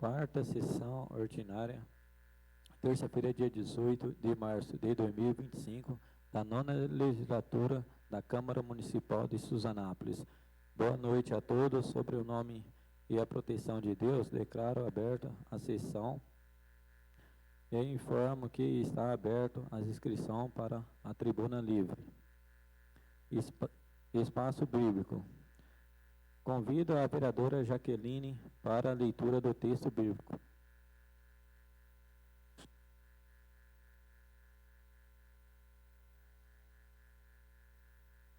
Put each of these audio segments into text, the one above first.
quarta sessão ordinária, terça-feira, dia 18 de março de 2025, da nona legislatura da Câmara Municipal de Suzanápolis. Boa noite a todos. Sobre o nome e a proteção de Deus, declaro aberta a sessão e informo que está aberto a inscrição para a tribuna livre. Espaço bíblico. Convido a vereadora Jaqueline para a leitura do texto bíblico.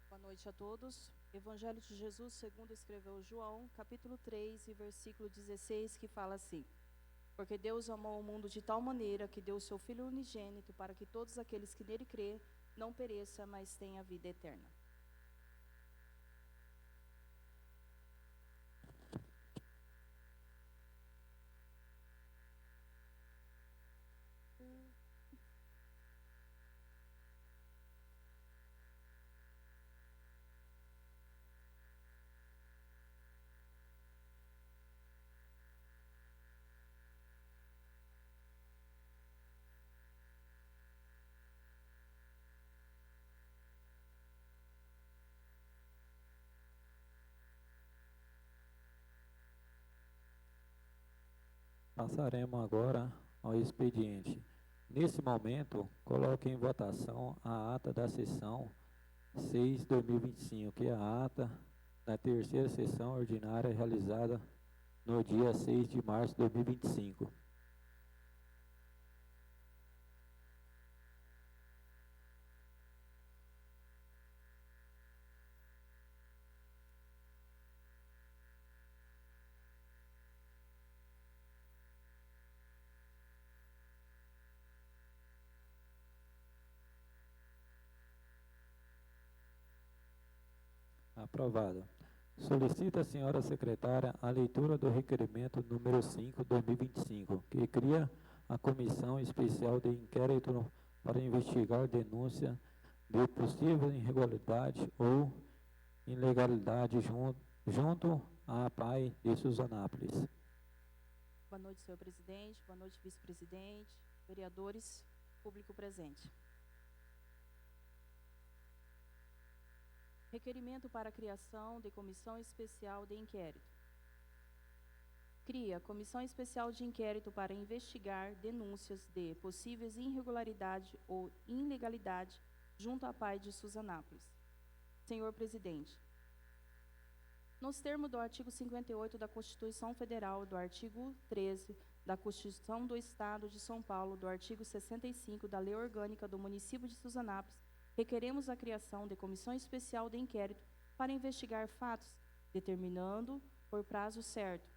Boa noite a todos. Evangelho de Jesus, segundo escreveu João, capítulo 3 e versículo 16, que fala assim: Porque Deus amou o mundo de tal maneira que deu o seu Filho unigênito para que todos aqueles que nele crê não pereçam, mas tenham a vida eterna. Passaremos agora ao expediente. Nesse momento, coloque em votação a ata da sessão 6/2025, que é a ata da terceira sessão ordinária realizada no dia 6 de março de 2025. Aprovado. Solicita a senhora secretária a leitura do requerimento número 5/2025, que cria a Comissão Especial de Inquérito para investigar denúncia de possível irregularidade ou ilegalidade junto à APAI de Suzanápolis. Boa noite, senhor presidente. Boa noite, vice-presidente, vereadores, público presente. Requerimento para a criação de Comissão Especial de Inquérito. Cria Comissão Especial de Inquérito para investigar denúncias de possíveis irregularidade ou ilegalidade junto à APAI de Suzanápolis. Senhor presidente, nos termos do artigo 58 da Constituição Federal, do artigo 13 da Constituição do Estado de São Paulo, do artigo 65 da Lei Orgânica do Município de Suzanápolis, requeremos a criação de comissão especial de inquérito para investigar fatos, determinando, por prazo certo,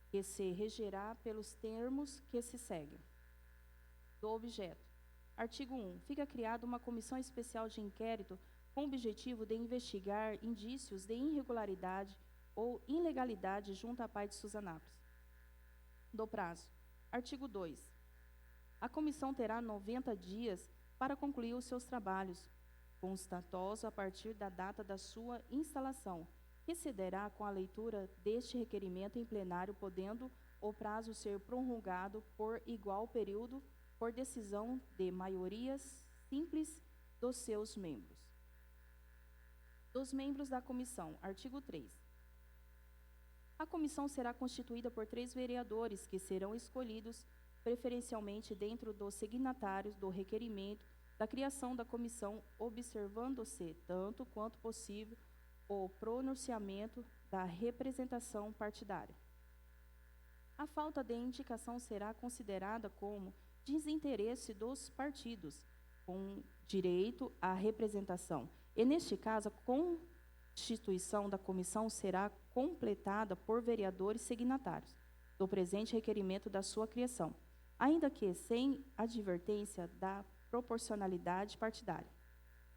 que se regerá pelos termos que se seguem. Do objeto. Artigo 1. Fica criada uma comissão especial de inquérito com o objetivo de investigar indícios de irregularidade ou ilegalidade junto à APAI de Suzanápolis. Do prazo. Artigo 2. A comissão terá 90 dias para concluir os seus trabalhos, constatoso a partir da data da sua instalação, que se dará com a leitura deste requerimento em plenário, podendo o prazo ser prorrogado por igual período por decisão de maioria simples dos seus membros. Dos membros da comissão, artigo 3. A comissão será constituída por 3 vereadores, que serão escolhidos preferencialmente dentro dos signatários do requerimento da criação da comissão, observando-se, tanto quanto possível, o pronunciamento da representação partidária. A falta de indicação será considerada como desinteresse dos partidos, com direito à representação. E, neste caso, a constituição da comissão será completada por vereadores signatários do presente requerimento da sua criação, ainda que sem advertência da proporcionalidade partidária.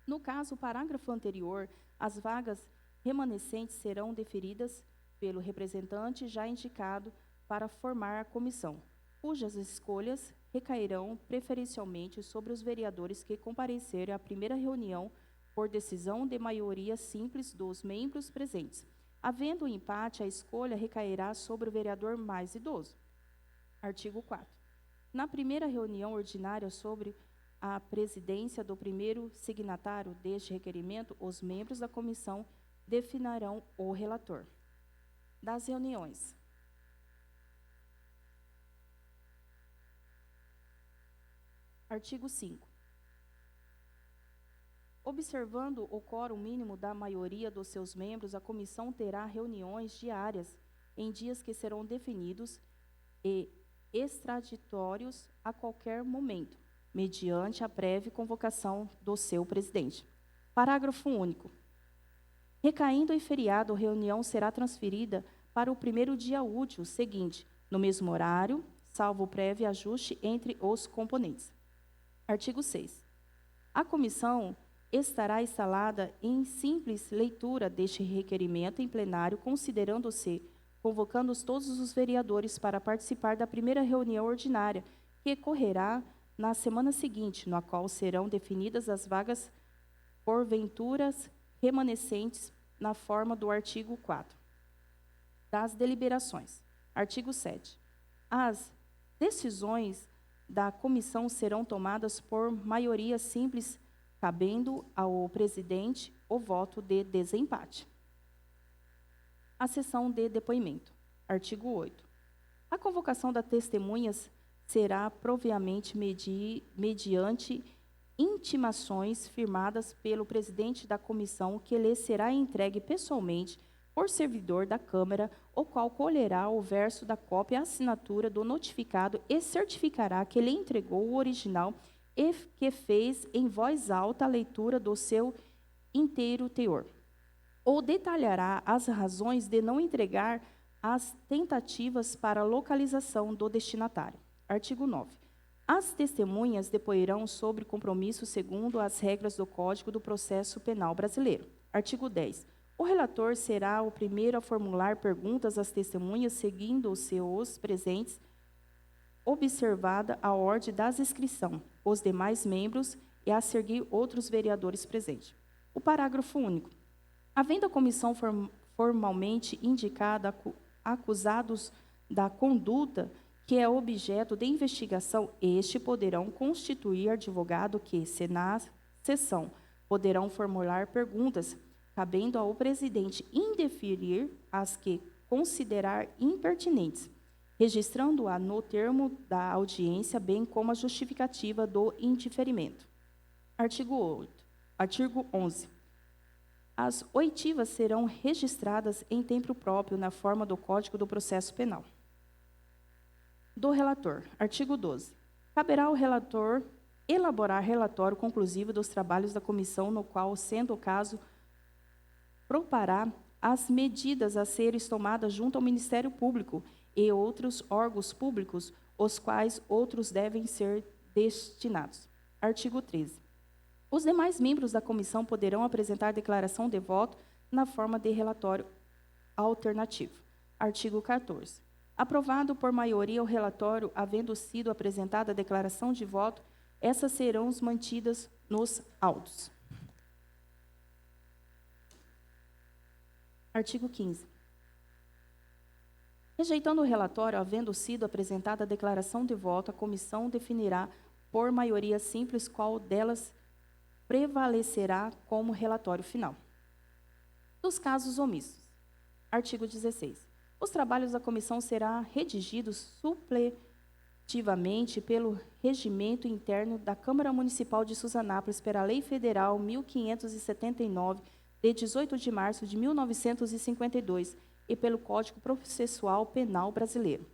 No caso, o parágrafo anterior, as vagas remanescentes serão deferidas pelo representante já indicado para formar a comissão, cujas escolhas recairão preferencialmente sobre os vereadores que comparecerem à primeira reunião por decisão de maioria simples dos membros presentes. Havendo um empate, a escolha recairá sobre o vereador mais idoso. Artigo 4. Na primeira reunião ordinária sobre a presidência do primeiro signatário deste requerimento, os membros da comissão definirão o relator. Das reuniões. Artigo 5. Observando o quórum mínimo da maioria dos seus membros, a comissão terá reuniões diárias em dias que serão definidos e extraditórios a qualquer momento, mediante a prévia convocação do seu presidente. Parágrafo único. Recaindo em feriado, a reunião será transferida para o primeiro dia útil seguinte, no mesmo horário, salvo prévio ajuste entre os componentes. Artigo 6. A comissão estará instalada em simples leitura deste requerimento em plenário, considerando-se convocando todos os vereadores para participar da primeira reunião ordinária, que ocorrerá na semana seguinte, na qual serão definidas as vagas porventuras remanescentes na forma do artigo 4. Das deliberações. Artigo 7. As decisões da comissão serão tomadas por maioria simples, cabendo ao presidente o voto de desempate. A sessão de depoimento. Artigo 8. A convocação das testemunhas será proviamente mediante intimações firmadas pelo presidente da comissão, que lhe será entregue pessoalmente por servidor da Câmara, o qual colherá o verso da cópia e a assinatura do notificado e certificará que lhe entregou o original e que fez em voz alta a leitura do seu inteiro teor. Ou detalhará as razões de não entregar as tentativas para a localização do destinatário. Artigo 9. As testemunhas depoirão sobre compromisso segundo as regras do Código do Processo Penal Brasileiro. Artigo 10. O relator será o primeiro a formular perguntas às testemunhas, seguindo os seus presentes, observada a ordem das inscrição, os demais membros e a seguir outros vereadores presentes. O parágrafo único. Havendo a comissão formalmente indicada acusados da conduta que é objeto de investigação, este poderão constituir advogado que, se na sessão, poderão formular perguntas, cabendo ao presidente indeferir as que considerar impertinentes, registrando-a no termo da audiência, bem como a justificativa do indeferimento. Artigo 11. As oitivas serão registradas em tempo próprio na forma do Código do Processo Penal. Do relator. Artigo 12. Caberá ao relator elaborar relatório conclusivo dos trabalhos da comissão, no qual, sendo o caso, propará as medidas a serem tomadas junto ao Ministério Público e outros órgãos públicos, os quais outros devem ser destinados. Artigo 13. Os demais membros da comissão poderão apresentar declaração de voto na forma de relatório alternativo. Artigo 14. Aprovado por maioria o relatório, havendo sido apresentada a declaração de voto, essas serão mantidas nos autos. Artigo 15. Rejeitando o relatório, havendo sido apresentada a declaração de voto, a comissão definirá por maioria simples qual delas prevalecerá como relatório final. Dos casos omissos. Artigo 16. Os trabalhos da comissão serão redigidos supletivamente pelo regimento interno da Câmara Municipal de Suzanápolis pela Lei Federal 1579, de 18 de março de 1952, e pelo Código Processual Penal Brasileiro.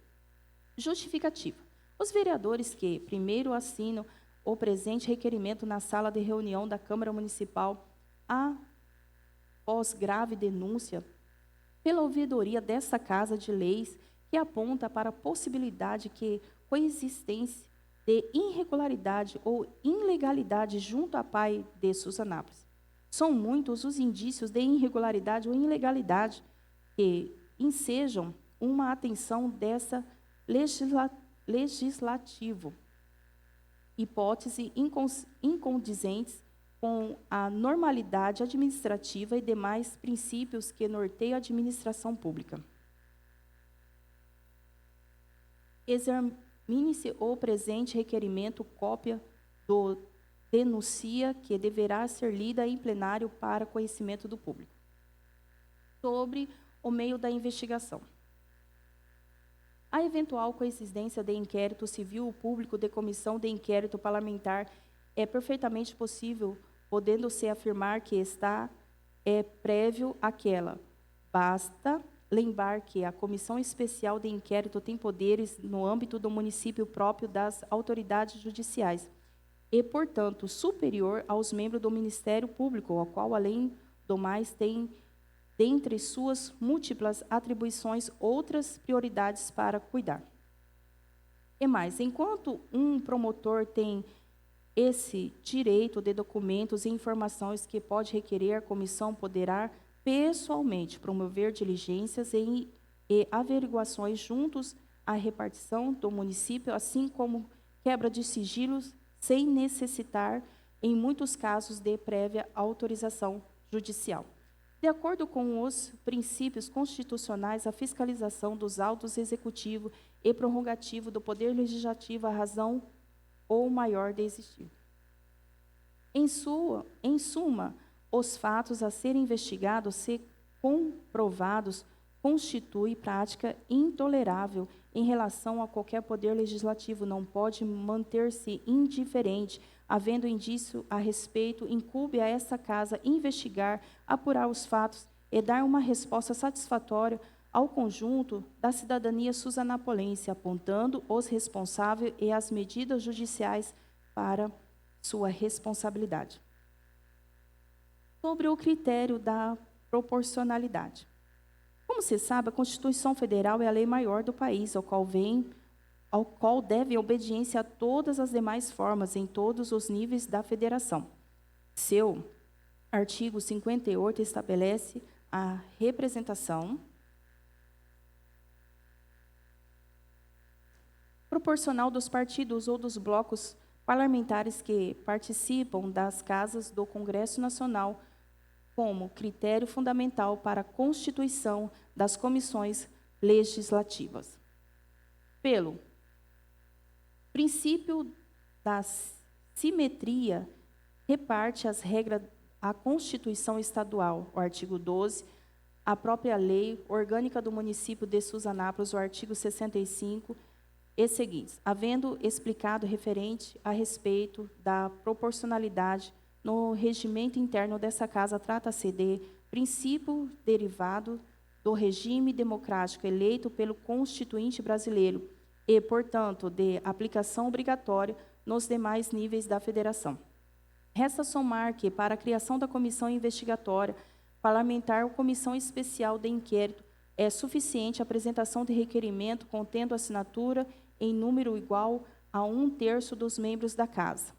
Justificativa. Os vereadores que primeiro assinam o presente requerimento na sala de reunião da Câmara Municipal, após grave denúncia pela ouvidoria desta Casa de Leis, que aponta para a possibilidade que coexistência de irregularidade ou ilegalidade junto à PAI de Suzanápolis. São muitos os indícios de irregularidade ou ilegalidade que ensejam uma atenção dessa legislativo, hipótese incondizentes com a normalidade administrativa e demais princípios que norteiam a administração pública. examine-se o presente requerimento, cópia do denúncia, que deverá ser lida em plenário para conhecimento do público. Sobre o meio da investigação. A eventual coincidência de inquérito civil ou público de comissão de inquérito parlamentar é perfeitamente possível, podendo-se afirmar que está prévio àquela. Basta lembrar que a Comissão Especial de Inquérito tem poderes no âmbito do município próprio das autoridades judiciais e, portanto, superior aos membros do Ministério Público, ao qual, além do mais, tem, dentre suas múltiplas atribuições, outras prioridades para cuidar. E mais, enquanto um promotor tem esse direito de documentos e informações que pode requerer, a comissão poderá pessoalmente promover diligências e averiguações juntos à repartição do município, assim como quebra de sigilos, sem necessitar, em muitos casos, de prévia autorização judicial. De acordo com os princípios constitucionais, a fiscalização dos autos executivo e prorrogativo do Poder Legislativo, a razão ou maior de existir. Em suma, os fatos a serem investigados, se comprovados, constitui prática intolerável em relação a qualquer poder legislativo. Não pode manter-se indiferente, havendo indício a respeito, incumbe a essa casa investigar, apurar os fatos e dar uma resposta satisfatória ao conjunto da cidadania suzanapolense, apontando os responsáveis e as medidas judiciais para sua responsabilidade. Sobre o critério da proporcionalidade. Como se sabe, a Constituição Federal é a lei maior do país, ao qual deve obediência a todas as demais formas, em todos os níveis da federação. Seu artigo 58 estabelece a representação proporcional dos partidos ou dos blocos parlamentares que participam das casas do Congresso Nacional como critério fundamental para a constituição das comissões legislativas. Pelo princípio da simetria, reparte as regras a Constituição Estadual, o artigo 12, a própria Lei Orgânica do Município de Suzanápolis, o artigo 65, e seguintes, havendo explicado referente a respeito da proporcionalidade no regimento interno dessa casa, trata-se de princípio derivado do regime democrático eleito pelo Constituinte brasileiro e, portanto, de aplicação obrigatória nos demais níveis da federação. Resta somar que, para a criação da comissão investigatória parlamentar ou comissão especial de inquérito, é suficiente a apresentação de requerimento contendo assinatura em número igual a 1/3 dos membros da casa.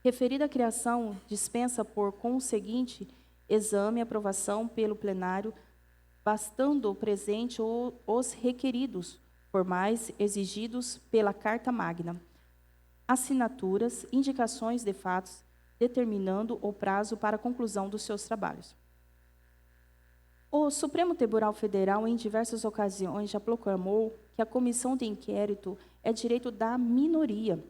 Referida criação dispensa por conseguinte exame e aprovação pelo plenário, bastando presente os requeridos formais exigidos pela Carta Magna, assinaturas, indicações de fatos, determinando o prazo para a conclusão dos seus trabalhos. O Supremo Tribunal Federal, em diversas ocasiões, já proclamou que a comissão de inquérito é direito da minoria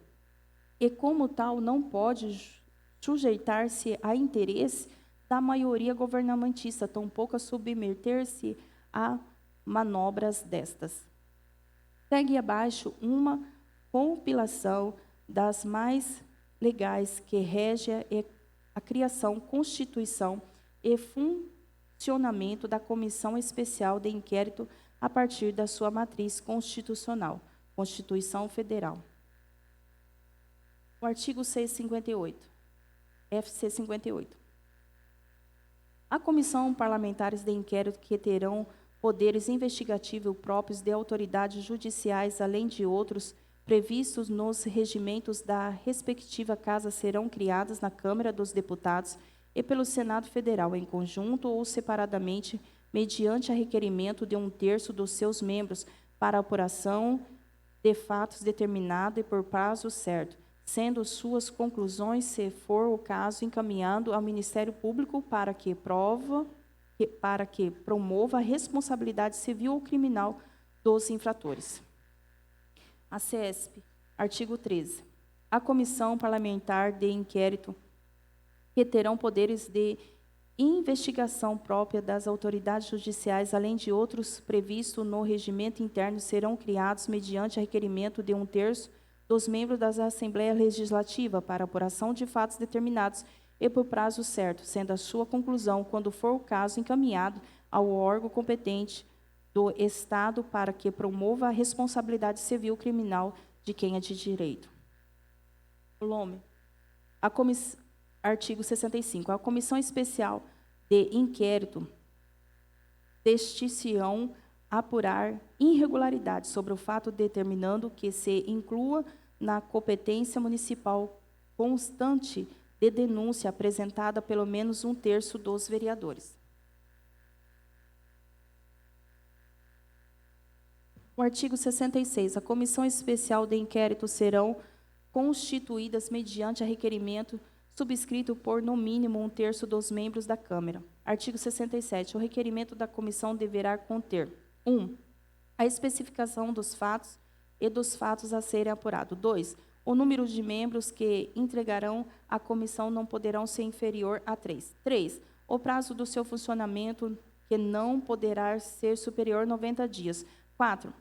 e, como tal, não pode sujeitar-se a interesse da maioria governamentista, tampouco a submeter-se a manobras destas. Segue abaixo uma compilação das mais legais que rege a criação, constituição e funcionamento da Comissão Especial de Inquérito a partir da sua matriz constitucional, Constituição Federal. O artigo 658, FC 58. A comissão parlamentares de inquérito que terão poderes investigativos próprios de autoridades judiciais, além de outros previstos nos regimentos da respectiva casa, serão criadas na Câmara dos Deputados e pelo Senado Federal, em conjunto ou separadamente, mediante a requerimento de 1/3 dos seus membros, para apuração de fatos determinado e por prazo certo, sendo suas conclusões, se for o caso, encaminhando ao Ministério Público para que promova a responsabilidade civil ou criminal dos infratores. A CESP, artigo 13. A Comissão Parlamentar de Inquérito, que terão poderes de investigação própria das autoridades judiciais, além de outros previstos no regimento interno, serão criados mediante requerimento de 1/3 dos membros da Assembleia Legislativa para apuração de fatos determinados e por prazo certo, sendo a sua conclusão, quando for o caso, encaminhado ao órgão competente do Estado para que promova a responsabilidade civil criminal de quem é de direito. Lome. Artigo 65. A Comissão Especial de Inquérito destir-se-ão apurar irregularidades sobre o fato, determinando que se inclua na competência municipal constante de denúncia apresentada pelo menos 1/3 dos vereadores. O artigo 66. A Comissão Especial de Inquérito serão constituídas mediante a requerimento subscrito por, no mínimo, 1/3 dos membros da Câmara. Artigo 67. O requerimento da comissão deverá conter: 1. A especificação dos fatos e dos fatos a serem apurados. 2. O número de membros que entregarão à comissão não poderão ser inferior a 3. 3. O prazo do seu funcionamento, que não poderá ser superior a 90 dias. 4.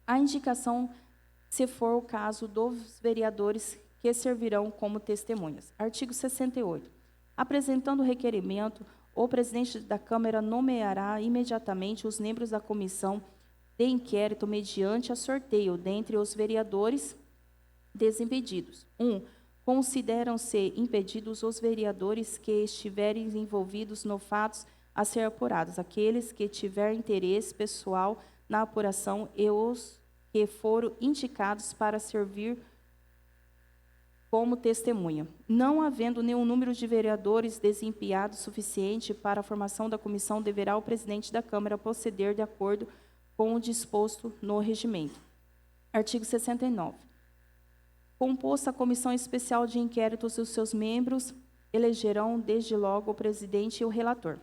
A indicação, se for o caso, dos vereadores que servirão como testemunhas. Artigo 68. Apresentando o requerimento, o presidente da Câmara nomeará imediatamente os membros da comissão de inquérito mediante a sorteio dentre os vereadores desimpedidos. 1. Consideram-se impedidos os vereadores que estiverem envolvidos no fatos a ser apurados, aqueles que tiverem interesse pessoal na apuração e os que foram indicados para servir como testemunha. Não havendo nenhum número de vereadores desempenhados suficiente para a formação da comissão, deverá o presidente da Câmara proceder de acordo com o disposto no regimento. Artigo 69. Composta a Comissão Especial de Inquéritos, os seus membros elegerão desde logo o presidente e o relator.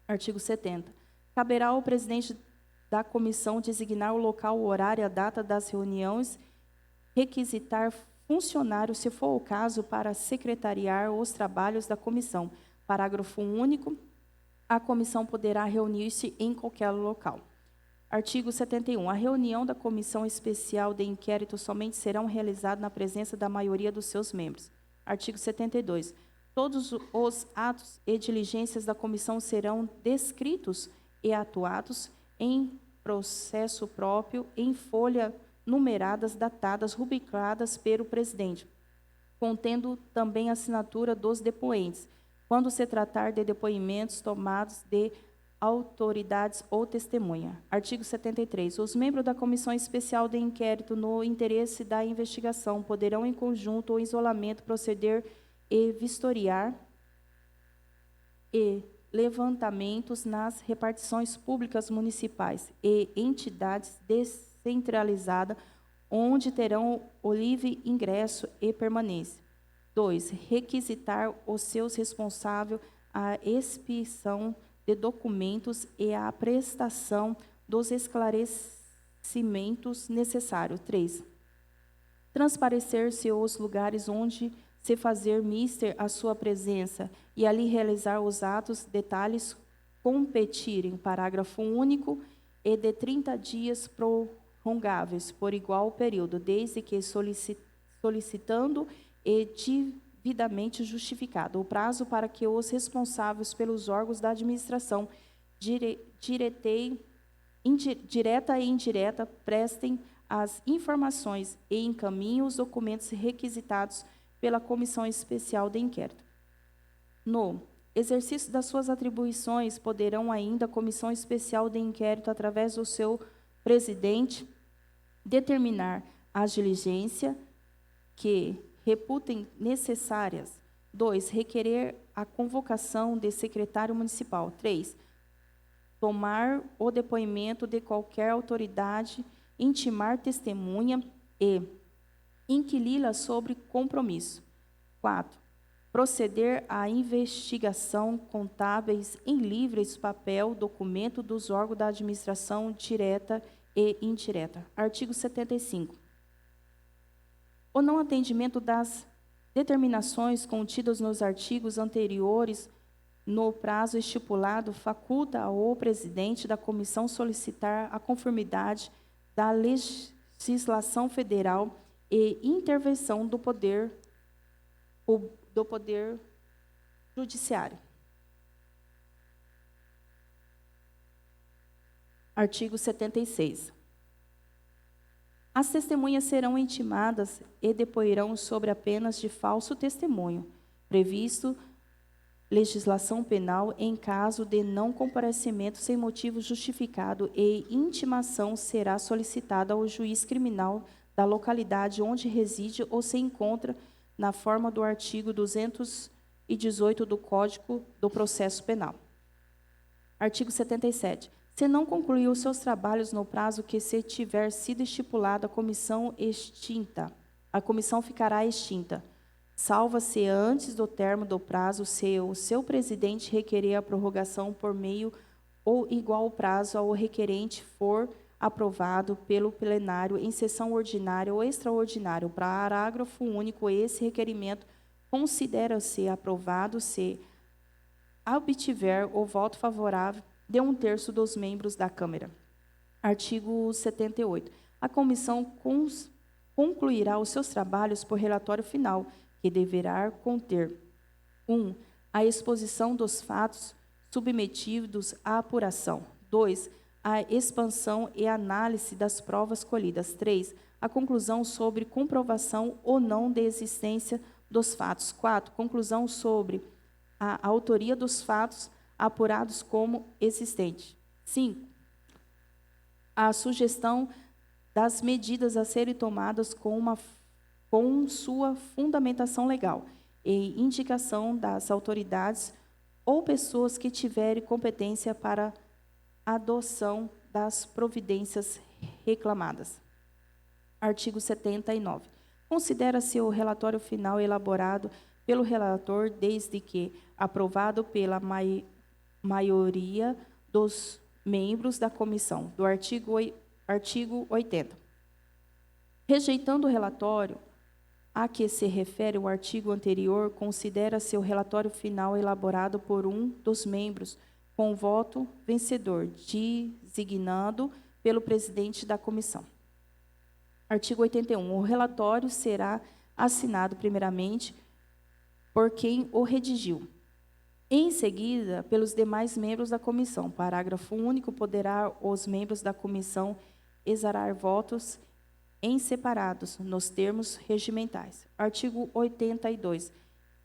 Artigo 70. Caberá ao presidente da comissão designar o local, o horário e a data das reuniões, requisitar funcionário, se for o caso, para secretariar os trabalhos da comissão. Parágrafo único. A comissão poderá reunir-se em qualquer local. Artigo 71. A reunião da Comissão Especial de Inquérito somente serão realizadas na presença da maioria dos seus membros. Artigo 72. Todos os atos e diligências da comissão serão descritos e atuados em processo próprio, em folha numeradas, datadas, rubricadas pelo presidente, contendo também a assinatura dos depoentes, quando se tratar de depoimentos tomados de autoridades ou testemunha. Artigo 73. Os membros da Comissão Especial de Inquérito, no interesse da investigação, poderão, em conjunto ou isolamento, proceder e vistoriar e levantamentos nas repartições públicas municipais e entidades descentralizadas, onde terão o livre ingresso e permanência. 2. Requisitar os seus responsáveis a expedição de documentos e a prestação dos esclarecimentos necessários. 3. Transparecer-se os lugares onde se fazer mister a sua presença e ali realizar os atos, detalhes competirem. Parágrafo único. E de 30 dias prorrogáveis por igual período, desde que solicitando e devidamente justificado o prazo para que os responsáveis pelos órgãos da administração direta e indireta prestem as informações e encaminhem os documentos requisitados pela Comissão Especial de Inquérito. No exercício das suas atribuições, poderão ainda a Comissão Especial de Inquérito, através do seu presidente, determinar as diligências que reputem necessárias. 2. Requerer a convocação de secretário municipal. 3. Tomar o depoimento de qualquer autoridade, intimar testemunha e inquili-la sobre compromisso. 4. Proceder à investigação contábeis em livres, papel, documento dos órgãos da administração direta e indireta. Artigo 75. O não atendimento das determinações contidas nos artigos anteriores no prazo estipulado faculta ao presidente da comissão solicitar a conformidade da legislação federal e intervenção do Poder Judiciário. Artigo 76. As testemunhas serão intimadas e depoirão sobre apenas de falso testemunho, previsto legislação penal em caso de não comparecimento sem motivo justificado e intimação será solicitada ao juiz criminal da localidade onde reside ou se encontra na forma do artigo 218 do Código do Processo Penal. Artigo 77. Se não concluir os seus trabalhos no prazo que se tiver sido estipulado, a comissão ficará extinta, salva-se antes do termo do prazo se o seu presidente requerer a prorrogação por meio ou igual prazo ao requerente for aprovado pelo plenário em sessão ordinária ou extraordinária. Parágrafo único. Esse requerimento considera-se aprovado se obtiver o voto favorável de 1/3 dos membros da Câmara. Artigo 78. A comissão concluirá os seus trabalhos por relatório final, que deverá conter 1. A exposição dos fatos submetidos à apuração. 2. A expansão e análise das provas colhidas. 3. A conclusão sobre comprovação ou não de existência dos fatos. 4. Conclusão sobre a autoria dos fatos apurados como existente. 5. A sugestão das medidas a serem tomadas com sua fundamentação legal e indicação das autoridades ou pessoas que tiverem competência para a adoção das providências reclamadas. Artigo 79. Considera-se o relatório final elaborado pelo relator desde que aprovado pela maioria dos membros da comissão, do artigo 80. Rejeitando o relatório a que se refere o artigo anterior, considera-se o relatório final elaborado por um dos membros com voto vencedor, designado pelo presidente da comissão. Artigo 81. O relatório será assinado primeiramente por quem o redigiu, em seguida pelos demais membros da comissão. Parágrafo único. Poderá os membros da comissão exarar votos em separados, nos termos regimentais. Artigo 82.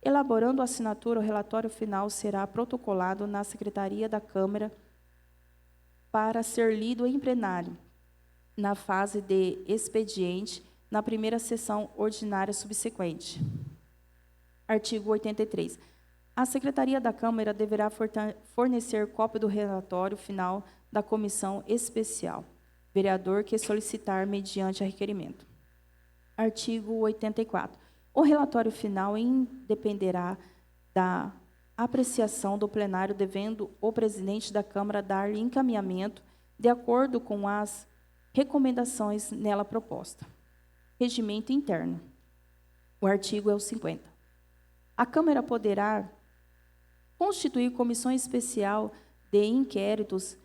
Elaborando a assinatura, o relatório final será protocolado na Secretaria da Câmara para ser lido em plenário, na fase de expediente, na primeira sessão ordinária subsequente. Artigo 83. A Secretaria da Câmara deverá fornecer cópia do relatório final da comissão especial, vereador que solicitar mediante a requerimento. Artigo 84. O relatório final independerá da apreciação do plenário, devendo o presidente da Câmara dar-lhe encaminhamento de acordo com as recomendações nela proposta. Regimento interno. O artigo é o 50. A Câmara poderá constituir comissão especial de inquéritos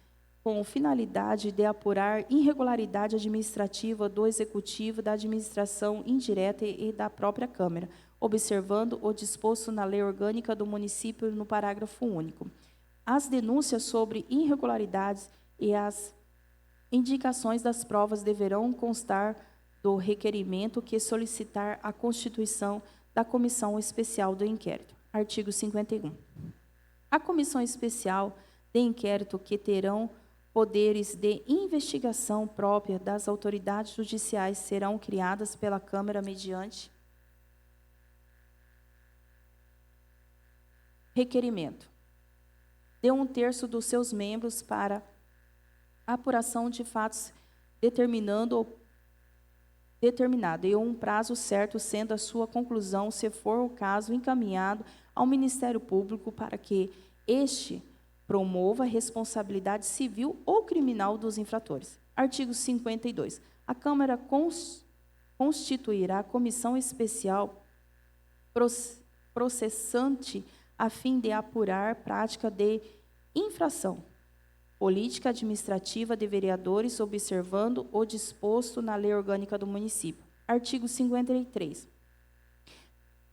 com finalidade de apurar irregularidade administrativa do Executivo, da administração indireta e da própria Câmara, observando o disposto na Lei Orgânica do Município no parágrafo único. As denúncias sobre irregularidades e as indicações das provas deverão constar do requerimento que solicitar a constituição da Comissão Especial do Inquérito. Artigo 51. A Comissão Especial de Inquérito, que terão poderes de investigação própria das autoridades judiciais, serão criadas pela Câmara mediante requerimento de 1/3 dos seus membros para apuração de fatos determinado e um prazo certo, sendo a sua conclusão, se for o caso, encaminhado ao Ministério Público para que este promova a responsabilidade civil ou criminal dos infratores. Artigo 52. A Câmara constituirá comissão especial processante a fim de apurar prática de infração política administrativa de vereadores, observando o disposto na Lei Orgânica do Município. Artigo 53.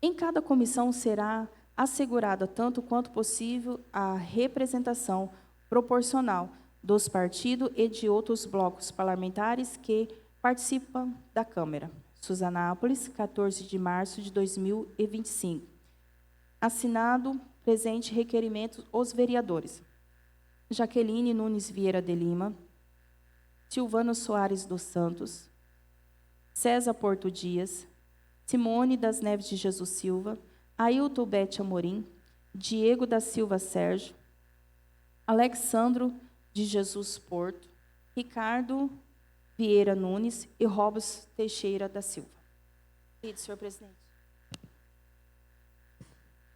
Em cada comissão será assegurada, tanto quanto possível, a representação proporcional dos partidos e de outros blocos parlamentares que participam da Câmara. Suzanápolis, 14 de março de 2025. Assinado presente requerimento os vereadores Jaqueline Nunes Vieira de Lima, Silvano Soares dos Santos, César Porto Dias, Simone das Neves de Jesus Silva, Ailton Bete Amorim, Diego da Silva Sérgio, Alexandro de Jesus Porto, Ricardo Vieira Nunes e Robson Teixeira da Silva. Senhor presidente.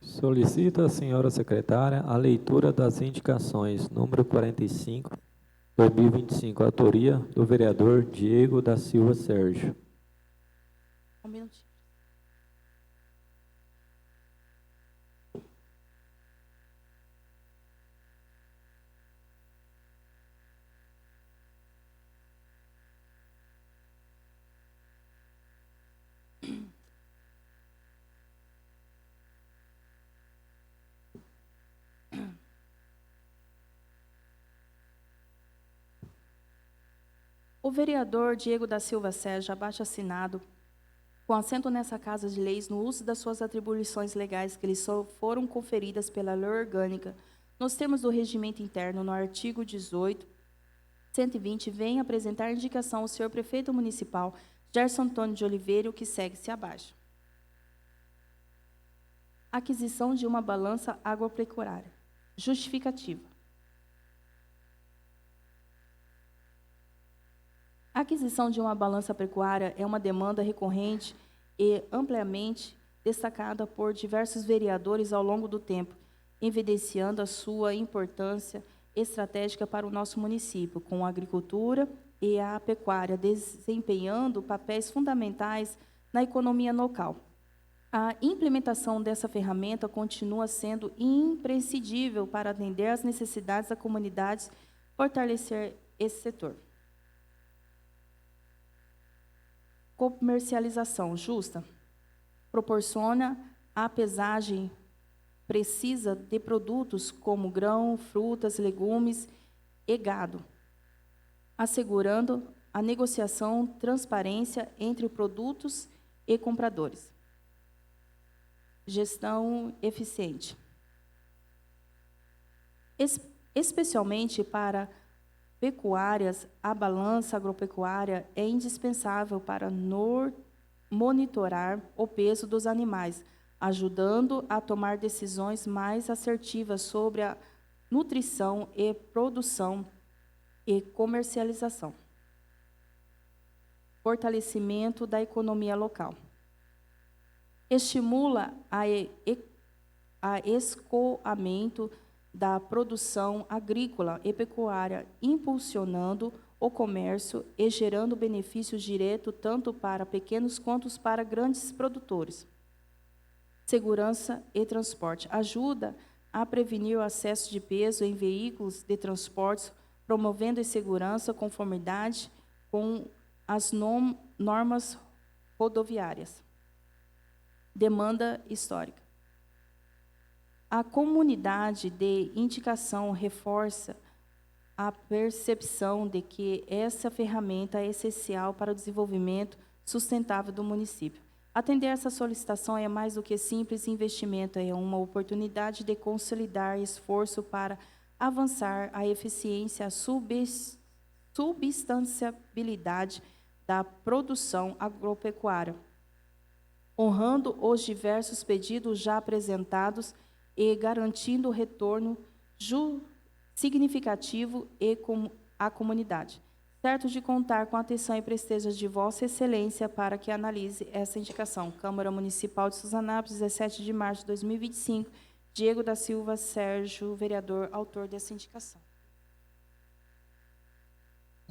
Solicito à senhora secretária a leitura das indicações número 45, 2025, autoria do vereador Diego da Silva Sérgio. Um minutinho. O vereador Diego da Silva Sérgio, abaixo assinado, com assento nessa Casa de Leis, no uso das suas atribuições legais que lhe foram conferidas pela Lei Orgânica, nos termos do regimento interno, no artigo 18, 120, vem apresentar indicação ao senhor prefeito municipal, Gerson Antônio de Oliveira, o que segue-se abaixo. Aquisição de uma balança agropecuária. Justificativa. A aquisição de uma balança pecuária é uma demanda recorrente e amplamente destacada por diversos vereadores ao longo do tempo, evidenciando a sua importância estratégica para o nosso município, com a agricultura e a pecuária desempenhando papéis fundamentais na economia local. A implementação dessa ferramenta continua sendo imprescindível para atender às necessidades da comunidade e fortalecer esse setor. Comercialização justa proporciona a pesagem precisa de produtos como grão, frutas, legumes e gado, assegurando a negociação transparência entre produtos e compradores. Gestão eficiente. Especialmente para pecuárias, a balança agropecuária é indispensável para monitorar o peso dos animais, ajudando a tomar decisões mais assertivas sobre a nutrição e produção e comercialização. Fortalecimento da economia local. Estimula a escoamento da produção agrícola e pecuária, impulsionando o comércio e gerando benefícios diretos tanto para pequenos quanto para grandes produtores. Segurança e transporte. Ajuda a prevenir o excesso de peso em veículos de transporte, promovendo a segurança, conformidade com as normas rodoviárias. Demanda histórica. A comunidade de indicação reforça a percepção de que essa ferramenta é essencial para o desenvolvimento sustentável do município. Atender essa solicitação é mais do que simples investimento, é uma oportunidade de consolidar esforço para avançar a eficiência, a substanciabilidade da produção agropecuária, honrando os diversos pedidos já apresentados e garantindo o retorno significativo à comunidade. Certo de contar com a atenção e presteza de Vossa Excelência para que analise essa indicação. Câmara Municipal de Suzanápolis, 17 de março de 2025, Diego da Silva Sérgio, vereador, autor dessa indicação.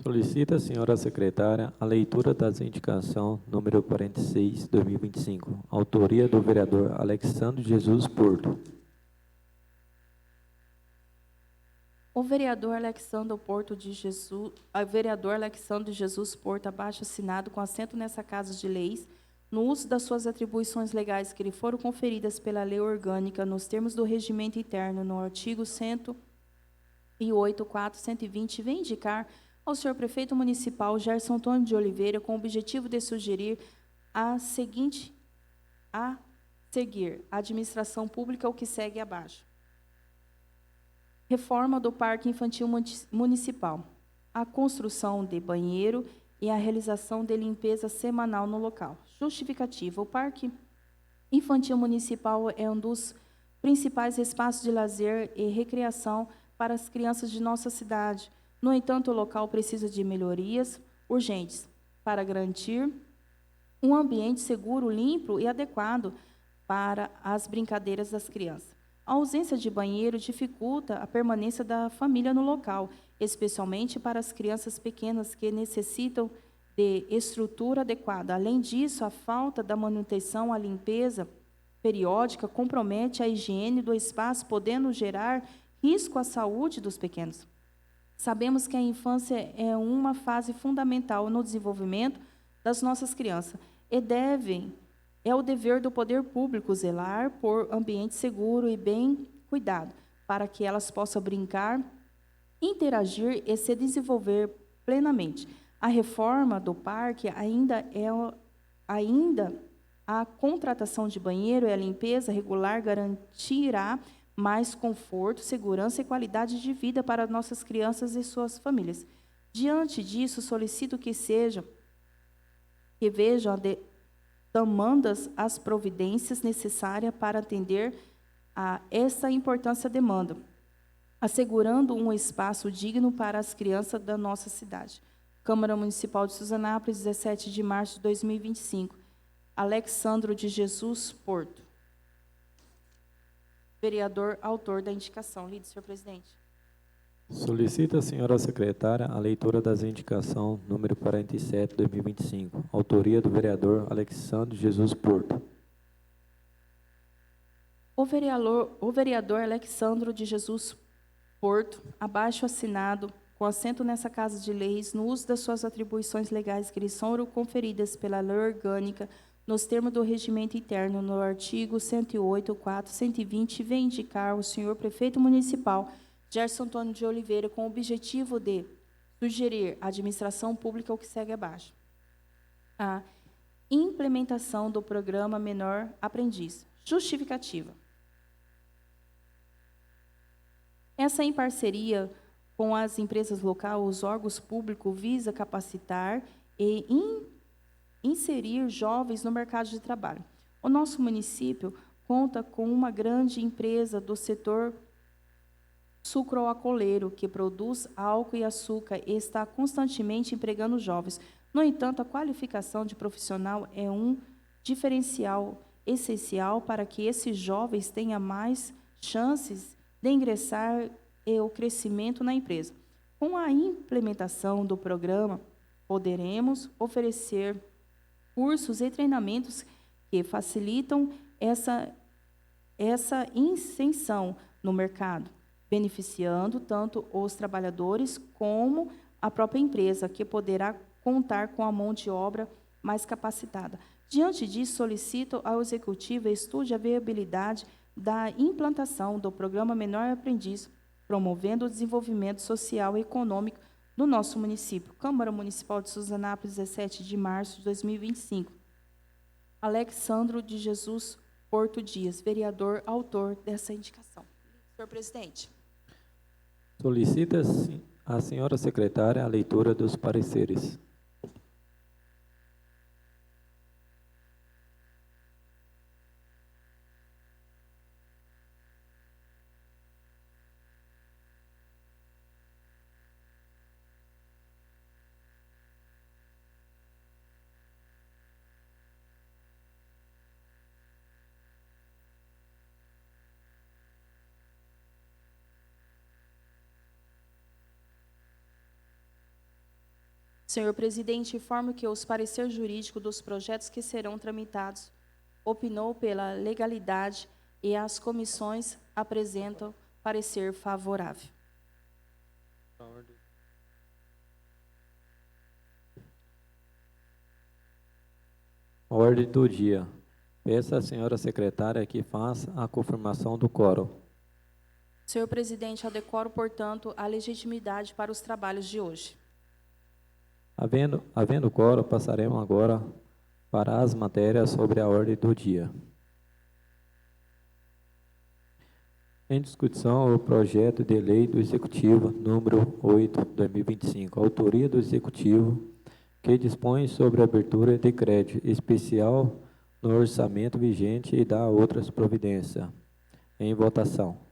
Solicita a senhora secretária a leitura das indicação número 46, 2025, autoria do vereador Alexandre Jesus Porto. O vereador Alexandre Porto de Jesus, vereador Alexandre Jesus Porto, abaixo assinado com assento nessa Casa de Leis, no uso das suas atribuições legais que lhe foram conferidas pela lei orgânica nos termos do regimento interno, no artigo 108, 4, 120, vem indicar ao senhor prefeito municipal Gerson Antônio de Oliveira com o objetivo de sugerir a seguir a administração pública o que segue abaixo. Reforma do Parque Infantil Municipal, a construção de banheiro e a realização de limpeza semanal no local. Justificativa: o Parque Infantil Municipal é um dos principais espaços de lazer e recreação para as crianças de nossa cidade. No entanto, o local precisa de melhorias urgentes para garantir um ambiente seguro, limpo e adequado para as brincadeiras das crianças. A ausência de banheiro dificulta a permanência da família no local, especialmente para as crianças pequenas que necessitam de estrutura adequada. Além disso, a falta da manutenção, a limpeza periódica compromete a higiene do espaço, podendo gerar risco à saúde dos pequenos. Sabemos que a infância é uma fase fundamental no desenvolvimento das nossas crianças e é o dever do poder público zelar por ambiente seguro e bem cuidado, para que elas possam brincar, interagir e se desenvolver plenamente. A reforma do parque ainda a contratação de banheiro e a limpeza regular garantirá mais conforto, segurança e qualidade de vida para nossas crianças e suas famílias. Diante disso, solicito que vejam demandas as providências necessárias para atender a essa importante demanda, assegurando um espaço digno para as crianças da nossa cidade. Câmara Municipal de Suzanápolis, 17 de março de 2025. Alexandro de Jesus Porto. Vereador, autor da indicação. Lide, senhor presidente. Solicita a senhora secretária a leitura das indicação número 47, 2025, autoria do vereador Alexandre Jesus Porto. O vereador Alexandro de Jesus Porto, abaixo assinado, com assento nessa Casa de Leis, no uso das suas atribuições legais que lhe são conferidas pela lei orgânica, nos termos do regimento interno, no artigo 108, 4, 120, vem indicar o senhor prefeito municipal, Gerson Antônio de Oliveira, com o objetivo de sugerir à administração pública o que segue abaixo. A implementação do programa Menor Aprendiz. Justificativa. Essa em parceria com as empresas locais, os órgãos públicos, visa capacitar e inserir jovens no mercado de trabalho. O nosso município conta com uma grande empresa do setor sucroalcooleiro, que produz álcool e açúcar e está constantemente empregando jovens. No entanto, a qualificação de profissional é um diferencial essencial para que esses jovens tenham mais chances de ingressar e o crescimento na empresa. Com a implementação do programa, poderemos oferecer cursos e treinamentos que facilitam essa inserção no mercado, beneficiando tanto os trabalhadores como a própria empresa, que poderá contar com a mão de obra mais capacitada. Diante disso, solicito ao Executivo estude a viabilidade da implantação do programa Menor Aprendiz, promovendo o desenvolvimento social e econômico do nosso município. Câmara Municipal de Suzanápolis, 17 de março de 2025. Alexandro de Jesus Porto Dias, vereador, autor dessa indicação. Senhor presidente. Solicita a senhora secretária a leitura dos pareceres. Senhor presidente, informo que os pareceres jurídicos dos projetos que serão tramitados opinou pela legalidade e as comissões apresentam parecer favorável. Ordem do dia. Peço à senhora secretária que faça a confirmação do quórum. Senhor presidente, adecoro, portanto, a legitimidade para os trabalhos de hoje. Havendo quórum, passaremos agora para as matérias sobre a ordem do dia. Em discussão, o projeto de lei do Executivo número 8/2025, autoria do Executivo, que dispõe sobre a abertura de crédito especial no orçamento vigente e dá outras providências. Em votação.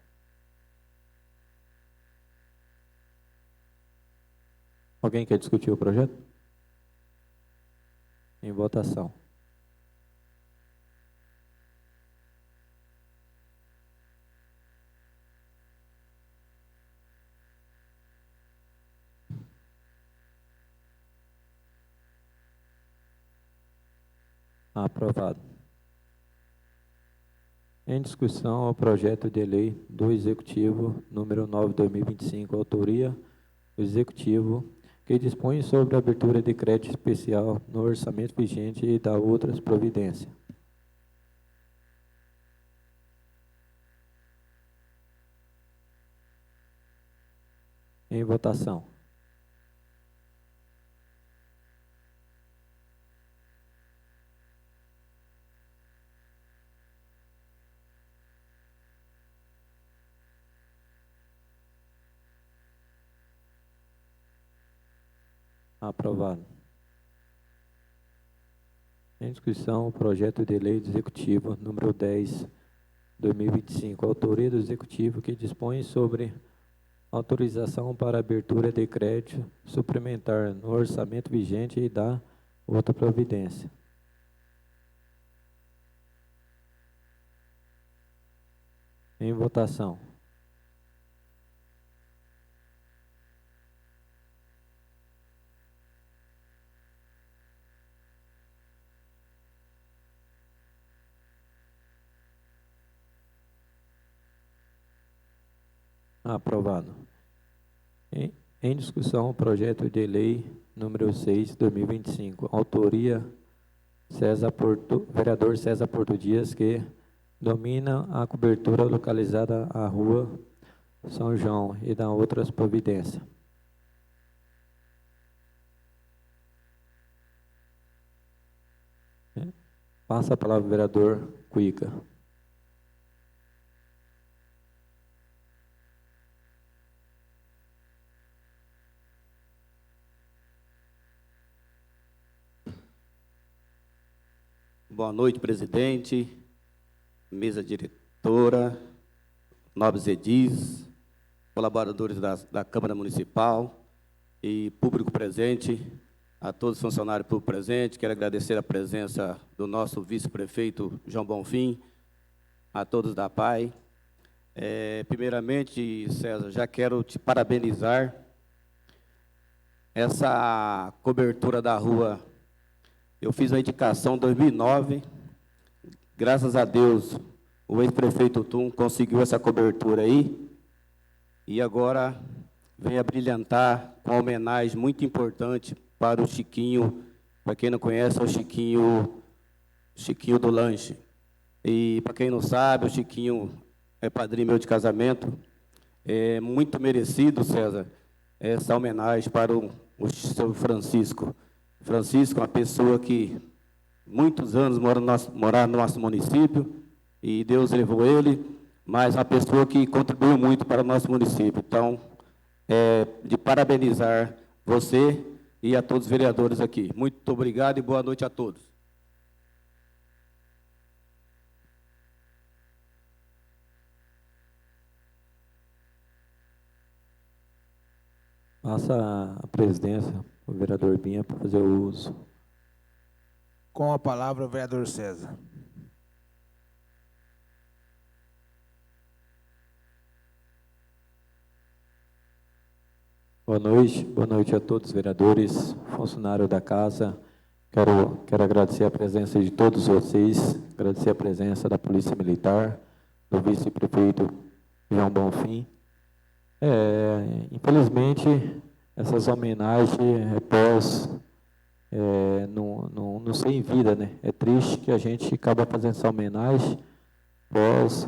Alguém quer discutir o projeto? Em votação. Aprovado. Em discussão, o projeto de lei do Executivo número 9/2025, autoria do Executivo, que dispõe sobre a abertura de crédito especial no orçamento vigente e dá outras providências. Em votação. Aprovado. Em discussão, o projeto de lei do Executivo número 10/2025, autoria do Executivo, que dispõe sobre autorização para abertura de crédito suplementar no orçamento vigente e dá outra providência. Em votação. Aprovado. Em discussão, o projeto de lei número 6/2025, autoria vereador César Porto Dias, que domina a cobertura localizada à rua São João e dá outras providências. Passa a palavra ao vereador Cuica. Boa noite, presidente, mesa diretora, nobres edis, colaboradores da Câmara Municipal e público presente, a todos os funcionários públicos presentes. Quero agradecer a presença do nosso vice-prefeito, João Bonfim, a todos da PAI. Primeiramente, César, já quero te parabenizar. Essa cobertura da rua, eu fiz a indicação em 2009, graças a Deus, o ex-prefeito Tum conseguiu essa cobertura aí, e agora vem a brilhantar com uma homenagem muito importante para o Chiquinho. Para quem não conhece, é o Chiquinho do Lanche. E para quem não sabe, o Chiquinho é padrinho meu de casamento. É muito merecido, César, essa homenagem para o seu Francisco. Francisco é uma pessoa que muitos anos mora no nosso município, e Deus levou ele, mas uma pessoa que contribuiu muito para o nosso município. Então, de parabenizar você e a todos os vereadores aqui. Muito obrigado e boa noite a todos. Passa a presidência o vereador Binha para fazer o uso. Com a palavra, o vereador César. Boa noite a todos os vereadores, funcionários da casa. Quero agradecer a presença de todos vocês, agradecer a presença da Polícia Militar, do vice-prefeito João Bonfim. Infelizmente, essas homenagens não sem vida, né? É triste que a gente acaba fazendo essa homenagem após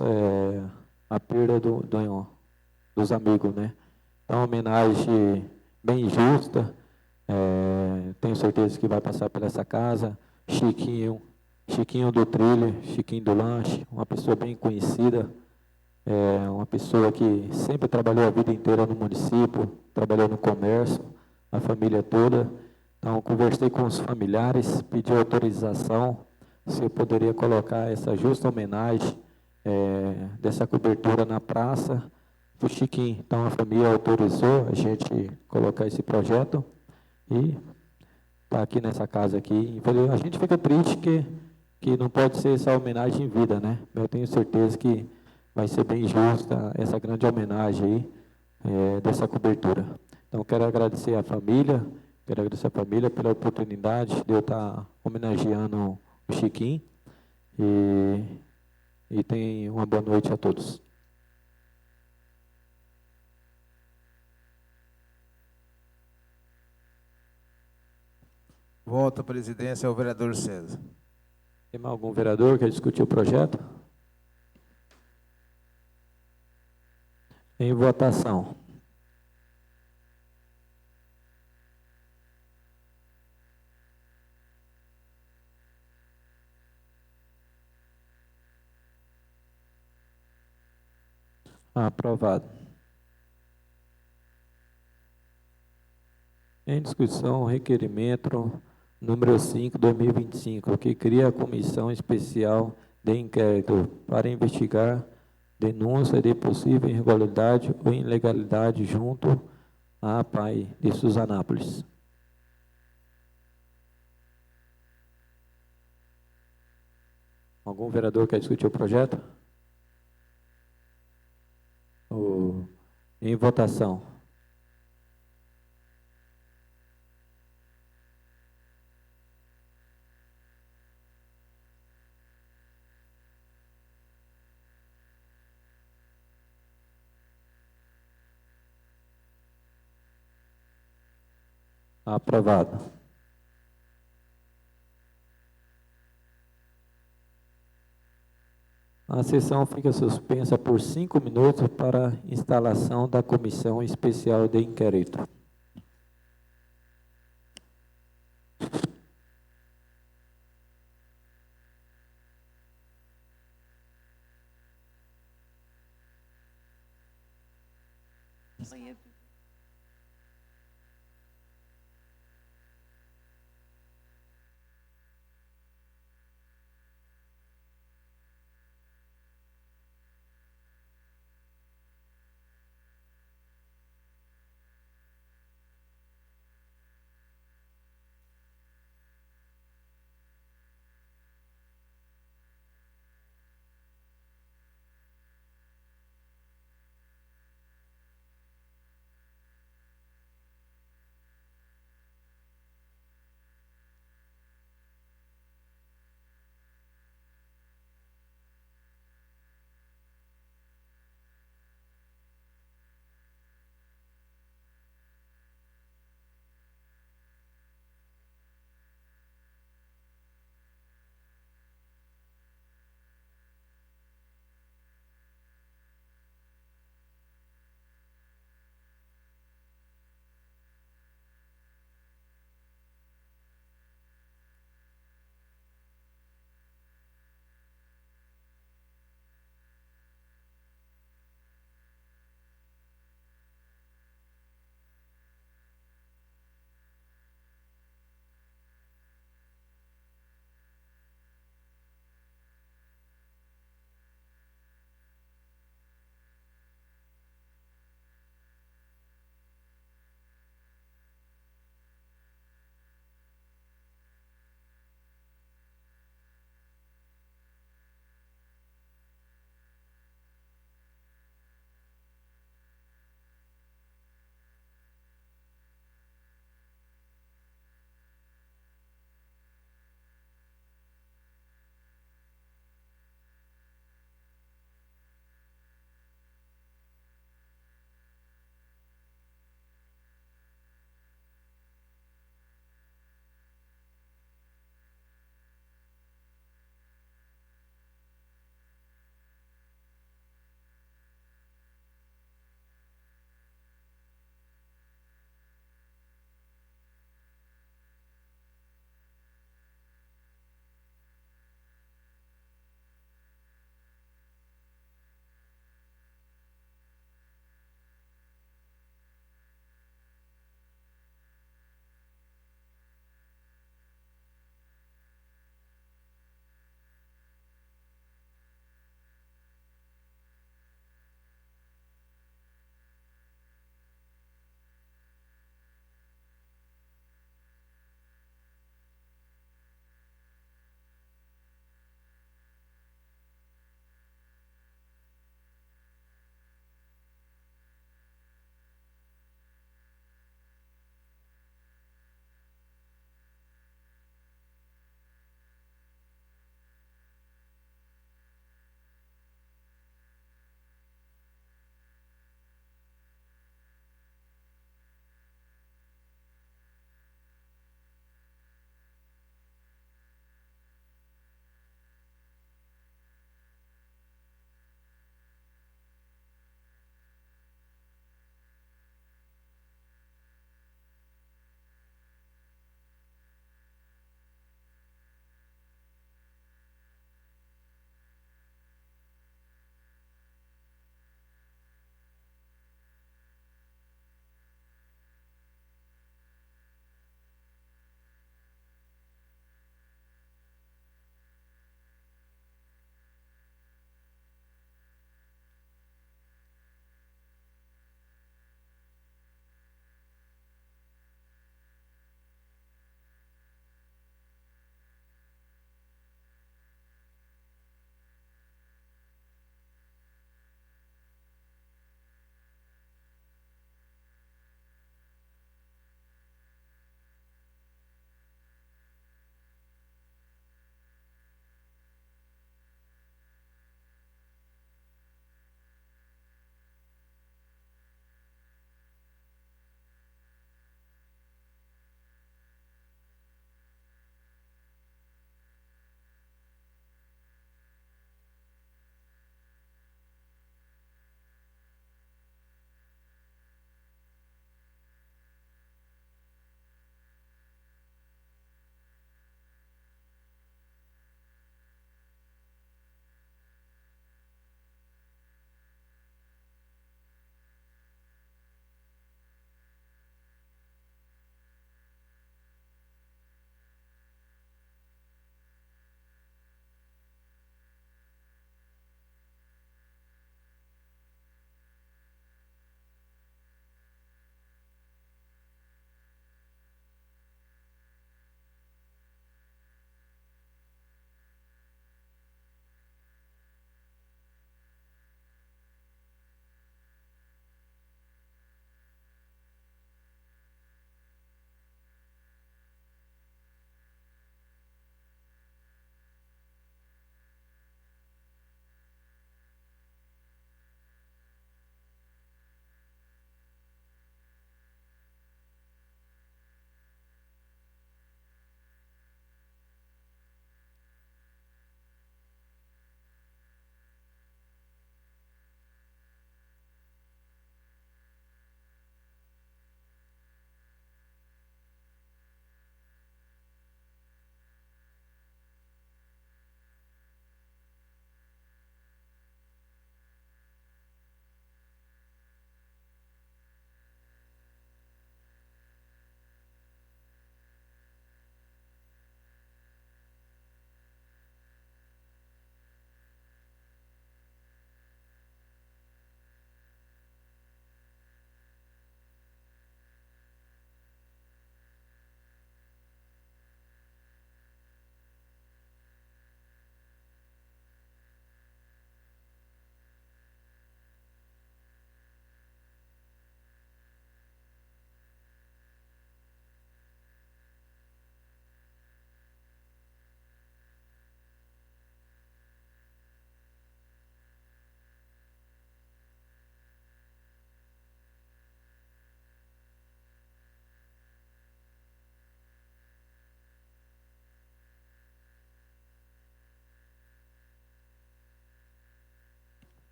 a perda dos amigos, né? Então, uma homenagem bem justa. Tenho certeza que vai passar por essa casa. Chiquinho do Trilho, Chiquinho do Lanche, uma pessoa bem conhecida, uma pessoa que sempre trabalhou a vida inteira no município, trabalhou no comércio, a família toda. Então, conversei com os familiares, pedi autorização, se eu poderia colocar essa justa homenagem dessa cobertura na praça do Chiquinho. Então, a família autorizou a gente colocar esse projeto e está aqui nessa casa aqui. A gente fica triste que não pode ser essa homenagem em vida, né? Eu tenho certeza que vai ser bem justa essa grande homenagem aí, dessa cobertura. Então, quero agradecer a família pela oportunidade de eu estar homenageando o Chiquinho e tenham uma boa noite a todos. Volta à presidência ao vereador César. Tem mais algum vereador que quer discutir o projeto? Em votação. Aprovado. Em discussão, o requerimento número 5, 2025, que cria a Comissão Especial de Inquérito para investigar denúncia de possível irregularidade ou ilegalidade junto à APAI de Suzanápolis. Algum vereador quer discutir o projeto? Em votação. Aprovado. A sessão fica suspensa por 5 minutos para instalação da Comissão Especial de Inquérito.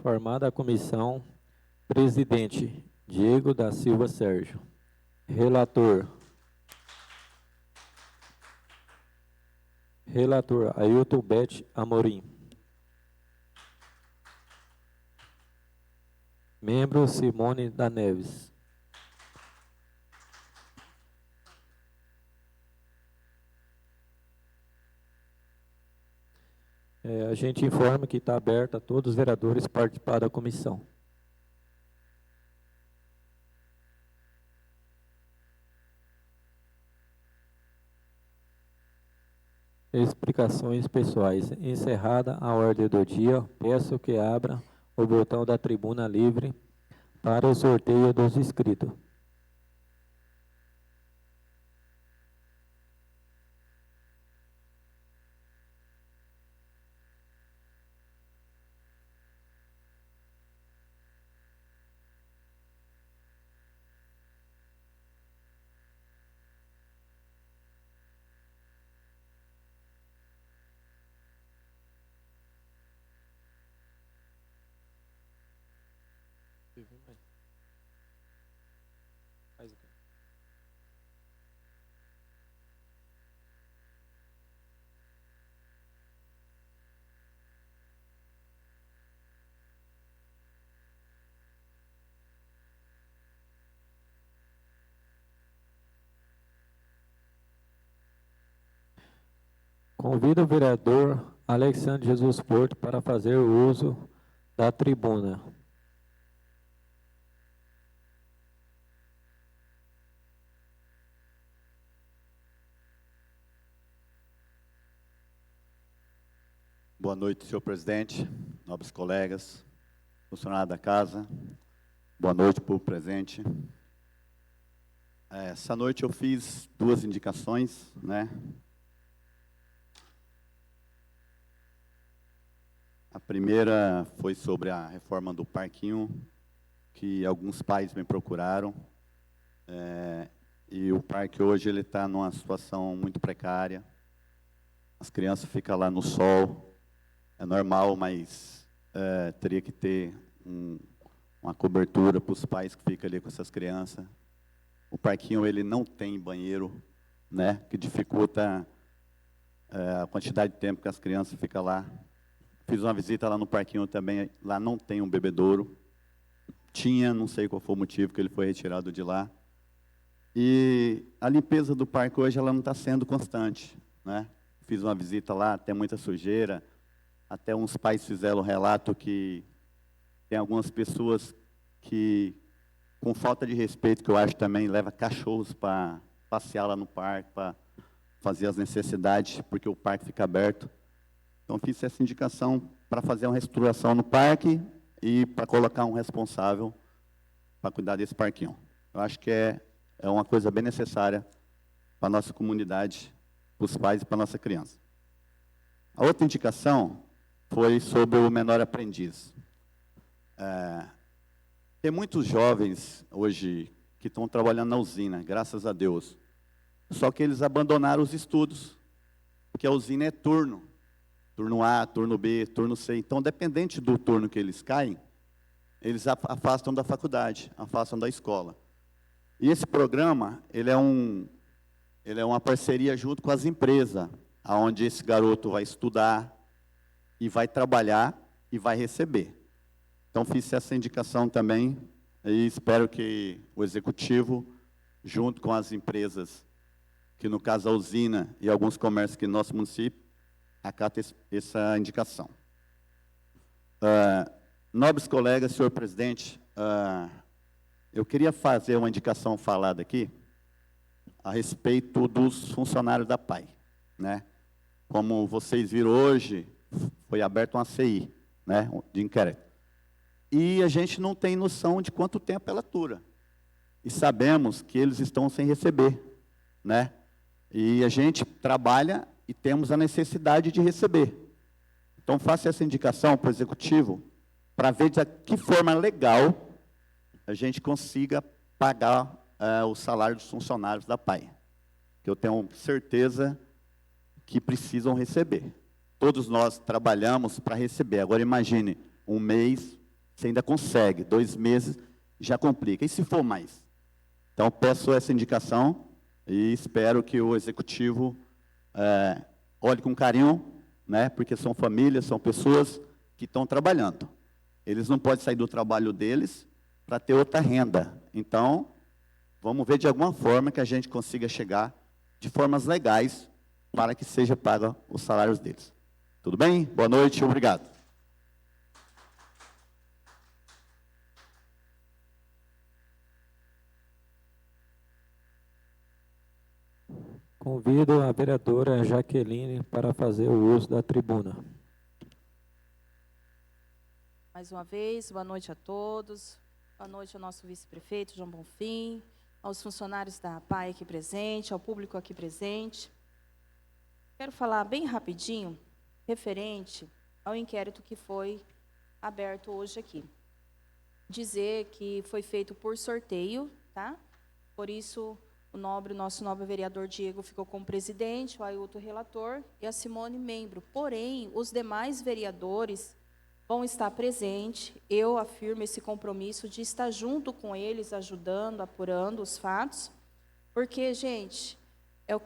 Formada a comissão, presidente Diego da Silva Sérgio. Relator Ailton Bete Amorim. Membro Simone da Neves. A gente informa que está aberto a todos os vereadores participar da comissão. Explicações pessoais. Encerrada a ordem do dia, peço que abra o botão da tribuna livre para o sorteio dos inscritos. Faz o quê? Convido o vereador Alexandre Jesus Porto para fazer o uso da tribuna. Boa noite, senhor presidente, nobres colegas, funcionários da casa. Boa noite, povo presente. Essa noite eu fiz 2 indicações, né? A primeira foi sobre a reforma do parquinho, que alguns pais me procuraram. E o parque hoje ele está numa situação muito precária. As crianças ficam lá no sol. É normal, mas teria que ter uma cobertura para os pais que ficam ali com essas crianças. O parquinho ele não tem banheiro, né, que dificulta a quantidade de tempo que as crianças ficam lá. Fiz uma visita lá no parquinho também, lá não tem um bebedouro. Tinha, não sei qual foi o motivo que ele foi retirado de lá. E a limpeza do parque hoje ela não está sendo constante, né? Fiz uma visita lá, tem muita sujeira. Até uns pais fizeram relato que tem algumas pessoas que, com falta de respeito, que eu acho também, leva cachorros para passear lá no parque, para fazer as necessidades, porque o parque fica aberto. Então, fiz essa indicação para fazer uma restauração no parque e para colocar um responsável para cuidar desse parquinho. Eu acho que é uma coisa bem necessária para a nossa comunidade, para os pais e para a nossa criança. A outra indicação foi sobre o menor aprendiz. Tem muitos jovens hoje que estão trabalhando na usina, graças a Deus. Só que eles abandonaram os estudos, porque a usina é turno. Turno A, turno B, turno C. Então, dependente do turno que eles caem, eles afastam da faculdade, afastam da escola. E esse programa, ele é uma parceria junto com as empresas, onde esse garoto vai estudar, e vai trabalhar e vai receber. Então, fiz essa indicação também e espero que o Executivo, junto com as empresas, que no caso a usina e alguns comércios aqui no nosso município, acata essa indicação. Nobres colegas, senhor presidente, eu queria fazer uma indicação falada aqui a respeito dos funcionários da PAI, né? Como vocês viram hoje, foi aberta uma CI, né, de inquérito. E a gente não tem noção de quanto tempo ela dura. E sabemos que eles estão sem receber, né? E a gente trabalha e temos a necessidade de receber. Então, faça essa indicação para o Executivo, para ver de que forma legal a gente consiga pagar o salário dos funcionários da PAI, que eu tenho certeza que precisam receber. Todos nós trabalhamos para receber. Agora, imagine, um mês você ainda consegue, 2 meses já complica. E se for mais? Então, peço essa indicação e espero que o Executivo olhe com carinho, né, porque são famílias, são pessoas que estão trabalhando. Eles não podem sair do trabalho deles para ter outra renda. Então, vamos ver de alguma forma que a gente consiga chegar de formas legais para que seja pago os salários deles. Tudo bem? Boa noite, obrigado. Convido a vereadora Jaqueline para fazer o uso da tribuna. Mais uma vez, boa noite a todos. Boa noite ao nosso vice-prefeito, João Bonfim, aos funcionários da APAE aqui presente, ao público aqui presente. Quero falar bem rapidinho, referente ao inquérito que foi aberto hoje aqui. Dizer que foi feito por sorteio, tá? Por isso, o nosso nobre vereador Diego ficou como presidente, o Ailton relator e a Simone membro. Porém, os demais vereadores vão estar presentes. Eu afirmo esse compromisso de estar junto com eles, ajudando, apurando os fatos. Porque, gente,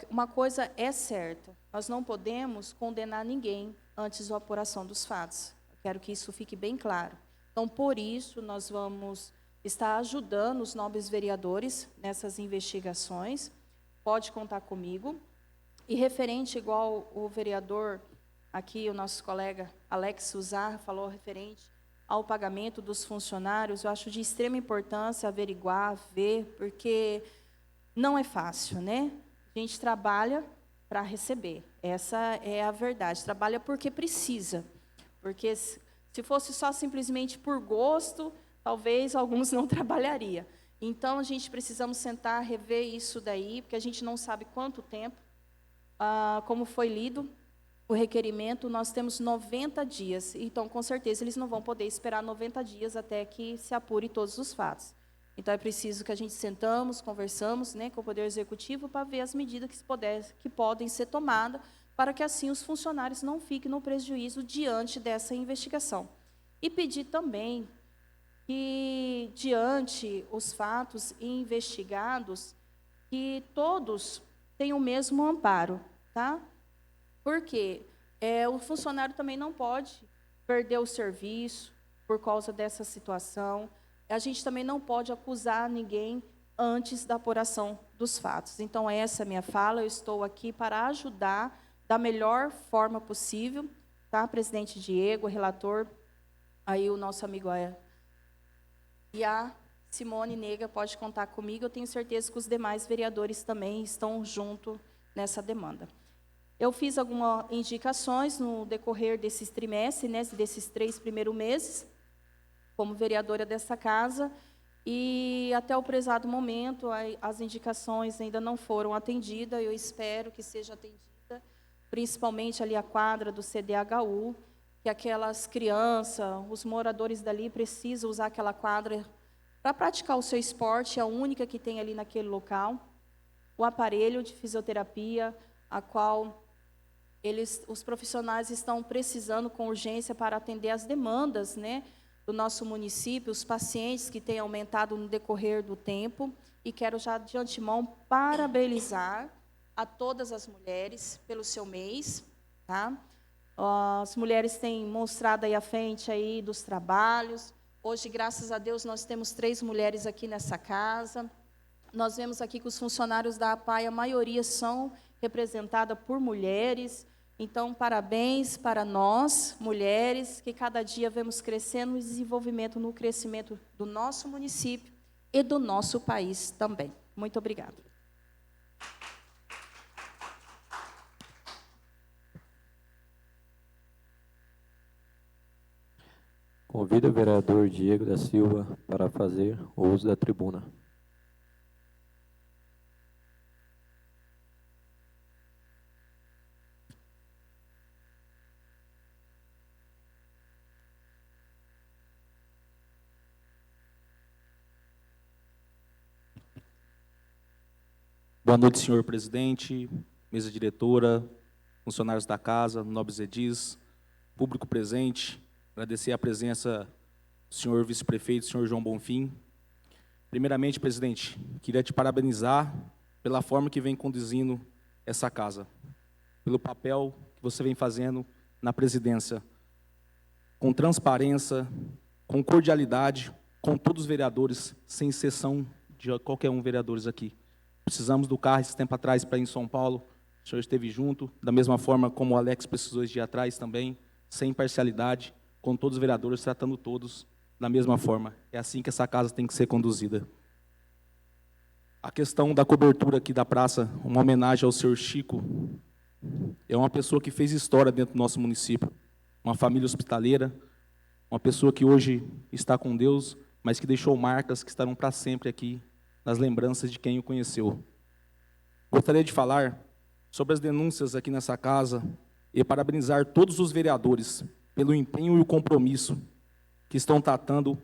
uma coisa é certa, nós não podemos condenar ninguém antes da apuração dos fatos. Eu quero que isso fique bem claro. Então, por isso, nós vamos estar ajudando os nobres vereadores nessas investigações. Pode contar comigo. E referente, igual o vereador, aqui o nosso colega Alex Suzar falou referente ao pagamento dos funcionários, eu acho de extrema importância averiguar, ver, porque não é fácil, né? A gente trabalha para receber, essa é a verdade, trabalha porque precisa, porque se fosse só simplesmente por gosto, talvez alguns não trabalhariam. Então, a gente precisamos sentar, rever isso daí, porque a gente não sabe quanto tempo, como foi lido o requerimento, nós temos 90 dias. Então, com certeza, eles não vão poder esperar 90 dias até que se apure todos os fatos. Então, é preciso que a gente sentamos, conversamos, né, com o Poder Executivo para ver as medidas que podem ser tomadas para que, assim, os funcionários não fiquem no prejuízo diante dessa investigação. E pedir também que, diante os fatos investigados, que todos tenham o mesmo amparo, tá? Porque o funcionário também não pode perder o serviço por causa dessa situação. A gente também não pode acusar ninguém antes da apuração dos fatos. Então, essa é a minha fala. Eu estou aqui para ajudar da melhor forma possível, tá? Presidente Diego, relator, aí o nosso amigo e a Simone Nega pode contar comigo. Eu tenho certeza que os demais vereadores também estão junto nessa demanda. Eu fiz algumas indicações no decorrer desses trimestres, né, desses 3 primeiros meses, como vereadora dessa casa, e até o prezado momento as indicações ainda não foram atendidas. Eu espero que seja atendida, principalmente ali a quadra do CDHU, que aquelas crianças, os moradores dali precisam usar aquela quadra para praticar o seu esporte, é a única que tem ali naquele local. O aparelho de fisioterapia, a qual os profissionais estão precisando com urgência para atender as demandas, né, do nosso município, os pacientes que têm aumentado no decorrer do tempo. E quero já de antemão parabenizar a todas as mulheres pelo seu mês, tá? As mulheres têm mostrado aí à frente aí dos trabalhos. Hoje, graças a Deus, nós temos 3 mulheres aqui nessa casa. Nós vemos aqui que os funcionários da APAE, a maioria são representadas por mulheres. Então, parabéns para nós, mulheres, que cada dia vemos crescendo no desenvolvimento, no crescimento do nosso município e do nosso país também. Muito obrigada. Convido o vereador Diego da Silva para fazer o uso da tribuna. Boa noite, senhor presidente, mesa diretora, funcionários da casa, nobres edis, público presente. Agradecer a presença do senhor vice-prefeito, senhor João Bonfim. Primeiramente, presidente, queria te parabenizar pela forma que vem conduzindo essa casa, pelo papel que você vem fazendo na presidência, com transparência, com cordialidade, com todos os vereadores, sem exceção de qualquer um vereadores aqui. Precisamos do carro esse tempo atrás para ir em São Paulo, o senhor esteve junto, da mesma forma como o Alex precisou esse dia atrás também, sem parcialidade, com todos os vereadores, tratando todos da mesma forma. É assim que essa casa tem que ser conduzida. A questão da cobertura aqui da praça, uma homenagem ao senhor Chico, é uma pessoa que fez história dentro do nosso município, uma família hospitaleira, uma pessoa que hoje está com Deus, mas que deixou marcas que estarão para sempre aqui, nas lembranças de quem o conheceu. Gostaria de falar sobre as denúncias aqui nessa casa e parabenizar todos os vereadores pelo empenho e o compromisso que estão tratando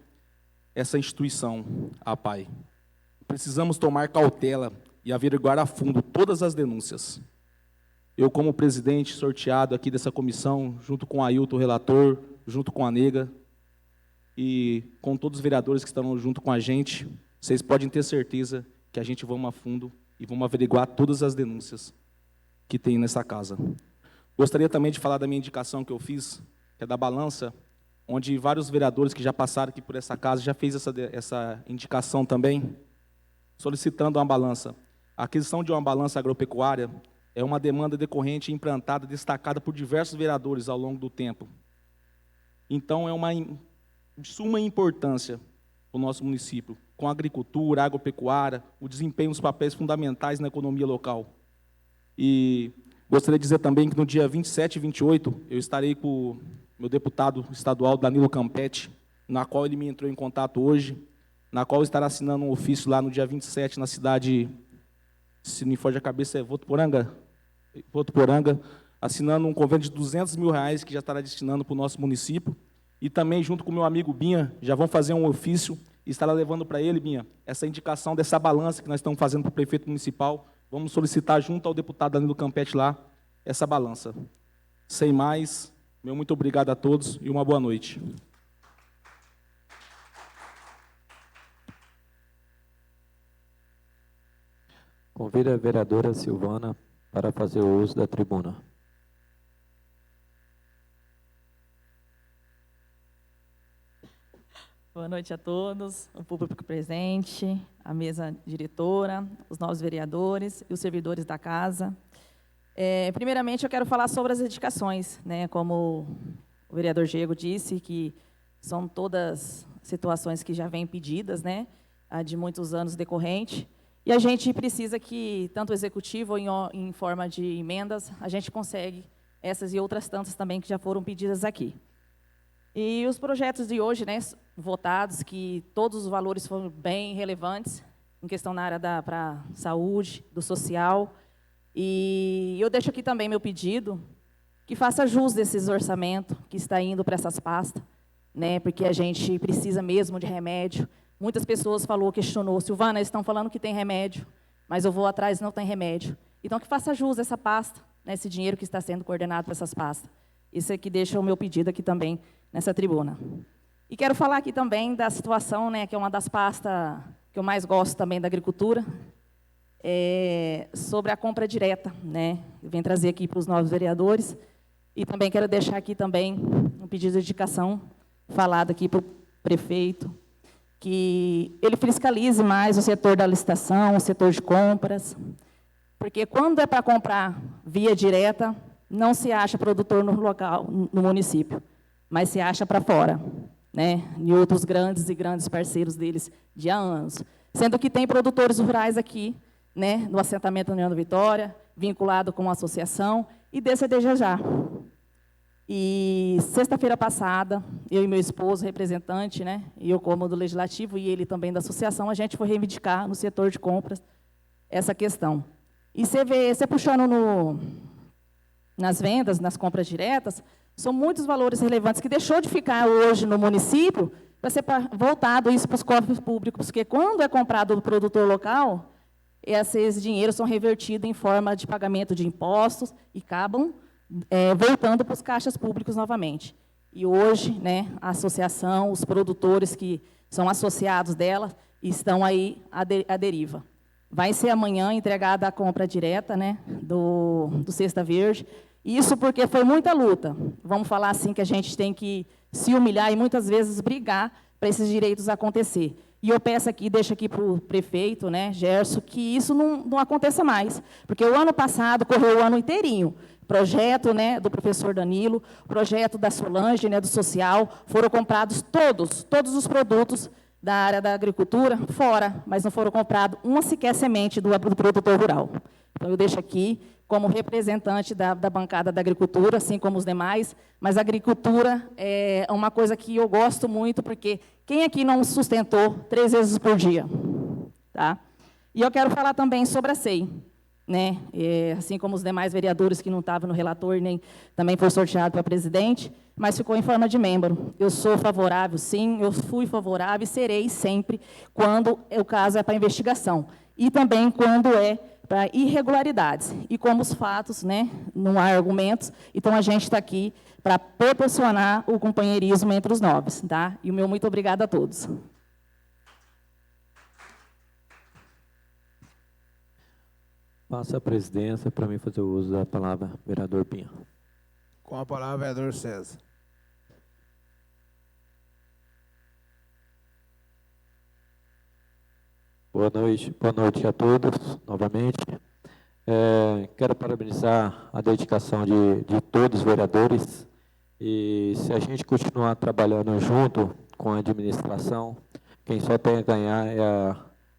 essa instituição, a PAI. Precisamos tomar cautela e averiguar a fundo todas as denúncias. Eu, como presidente sorteado aqui dessa comissão, junto com o Ailton, o relator, junto com a Nega, e com todos os vereadores que estão junto com a gente, vocês podem ter certeza que a gente vamos a fundo e vamos averiguar todas as denúncias que tem nessa casa. Gostaria também de falar da minha indicação que eu fiz, que é da balança, onde vários vereadores que já passaram aqui por essa casa já fez essa indicação também, solicitando uma balança. A aquisição de uma balança agropecuária é uma demanda decorrente, implantada, destacada por diversos vereadores ao longo do tempo. Então, é uma de suma importância para o nosso município, com a agricultura, a agropecuária, o desempenho dos papéis fundamentais na economia local. E gostaria de dizer também que no dia 27 e 28, eu estarei com o meu deputado estadual, Danilo Campetti, na qual ele me entrou em contato hoje, na qual estará assinando um ofício lá no dia 27, na cidade, se me foge a cabeça, é Votuporanga, assinando um convênio de R$200 mil que já estará destinando para o nosso município. E também, junto com o meu amigo Binha, já vão fazer um ofício e estará levando para ele, Binha, essa indicação dessa balança que nós estamos fazendo para o prefeito municipal. Vamos solicitar, junto ao deputado Danilo Campetti lá, essa balança. Sem mais, meu muito obrigado a todos e uma boa noite. Convido a vereadora Silvana para fazer o uso da tribuna. Boa noite a todos, o público presente, a mesa diretora, os novos vereadores e os servidores da casa. Primeiramente, eu quero falar sobre as indicações, né? Como o vereador Diego disse, que são todas situações que já vêm pedidas, né? Há de muitos anos decorrente. E a gente precisa que, tanto o executivo ou em forma de emendas, a gente consegue essas e outras tantas também que já foram pedidas aqui. E os projetos de hoje, né, votados, que todos os valores foram bem relevantes, em questão na área da saúde, do social. E eu deixo aqui também meu pedido, que faça jus desses orçamentos que está indo para essas pastas, né, porque a gente precisa mesmo de remédio. Muitas pessoas questionou, Silvana, eles estão falando que tem remédio, mas eu vou atrás e não tem remédio. Então, que faça jus essa pasta, né, esse dinheiro que está sendo coordenado para essas pastas. Isso aqui deixa o meu pedido aqui também, nessa tribuna. E quero falar aqui também da situação, né, que é uma das pastas que eu mais gosto também da agricultura, sobre a compra direta, né? Eu venho trazer aqui para os novos vereadores, e também quero deixar aqui também um pedido de indicação, falado aqui para o prefeito, que ele fiscalize mais o setor da licitação, o setor de compras, porque quando é para comprar via direta, não se acha produtor no local, no município, mas se acha para fora, né? E outros grandes parceiros deles de há anos. Sendo que tem produtores rurais aqui, né, no assentamento União da Vitória, vinculado com uma associação, e desse já. E sexta-feira passada, eu e meu esposo, representante, né, e eu como do Legislativo, e ele também da associação, a gente foi reivindicar no setor de compras essa questão. E você puxando nas vendas, nas compras diretas, são muitos valores relevantes que deixou de ficar hoje no município para ser voltado isso para os cofres públicos, porque quando é comprado do produtor local, esses dinheiros são revertidos em forma de pagamento de impostos e acabam voltando para os caixas públicos novamente. E hoje, né, a associação, os produtores que são associados dela, estão aí à deriva. Vai ser amanhã entregada a compra direta, né, do Cesta Verde. Isso porque foi muita luta. Vamos falar assim que a gente tem que se humilhar e muitas vezes brigar para esses direitos acontecer. E eu peço aqui, deixo aqui para o prefeito, né, Gerson, que isso não aconteça mais. Porque o ano passado correu o ano inteirinho. Projeto, né, do professor Danilo, projeto da Solange, né, do social, foram comprados todos os produtos da área da agricultura fora, mas não foram comprados uma sequer semente do produtor rural. Então, eu deixo aqui como representante da bancada da agricultura, assim como os demais, mas a agricultura é uma coisa que eu gosto muito, porque quem aqui não sustentou 3 vezes por dia? Tá? E eu quero falar também sobre a SEI, né? Assim como os demais vereadores que não estavam no relator, nem também foi sorteado para presidente, mas ficou em forma de membro. Eu sou favorável, sim, eu fui favorável e serei sempre quando o caso é para investigação. E também quando é para irregularidades. E como os fatos, né, não há argumentos, então a gente está aqui para proporcionar o companheirismo entre os nobres. Tá? E o meu muito obrigado a todos. Passa a presidência para mim fazer o uso da palavra, vereador Pinha. Com a palavra, vereador César. Boa noite a todos, novamente. Quero parabenizar a dedicação de todos os vereadores, e se a gente continuar trabalhando junto com a administração, quem só tem a ganhar é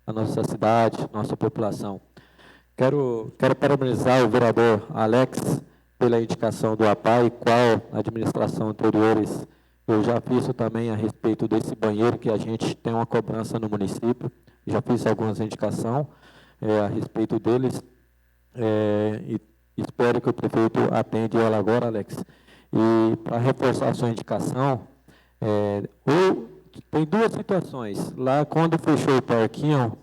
a nossa cidade, nossa população. Quero parabenizar o vereador Alex pela indicação do APAI, qual a administração anteriores eu já fiz também a respeito desse banheiro, que a gente tem uma cobrança no município, já fiz algumas indicações a respeito deles, e espero que o prefeito atende ela agora, Alex. E para reforçar a sua indicação, tem 2 situações. Lá, quando fechou o parquinho,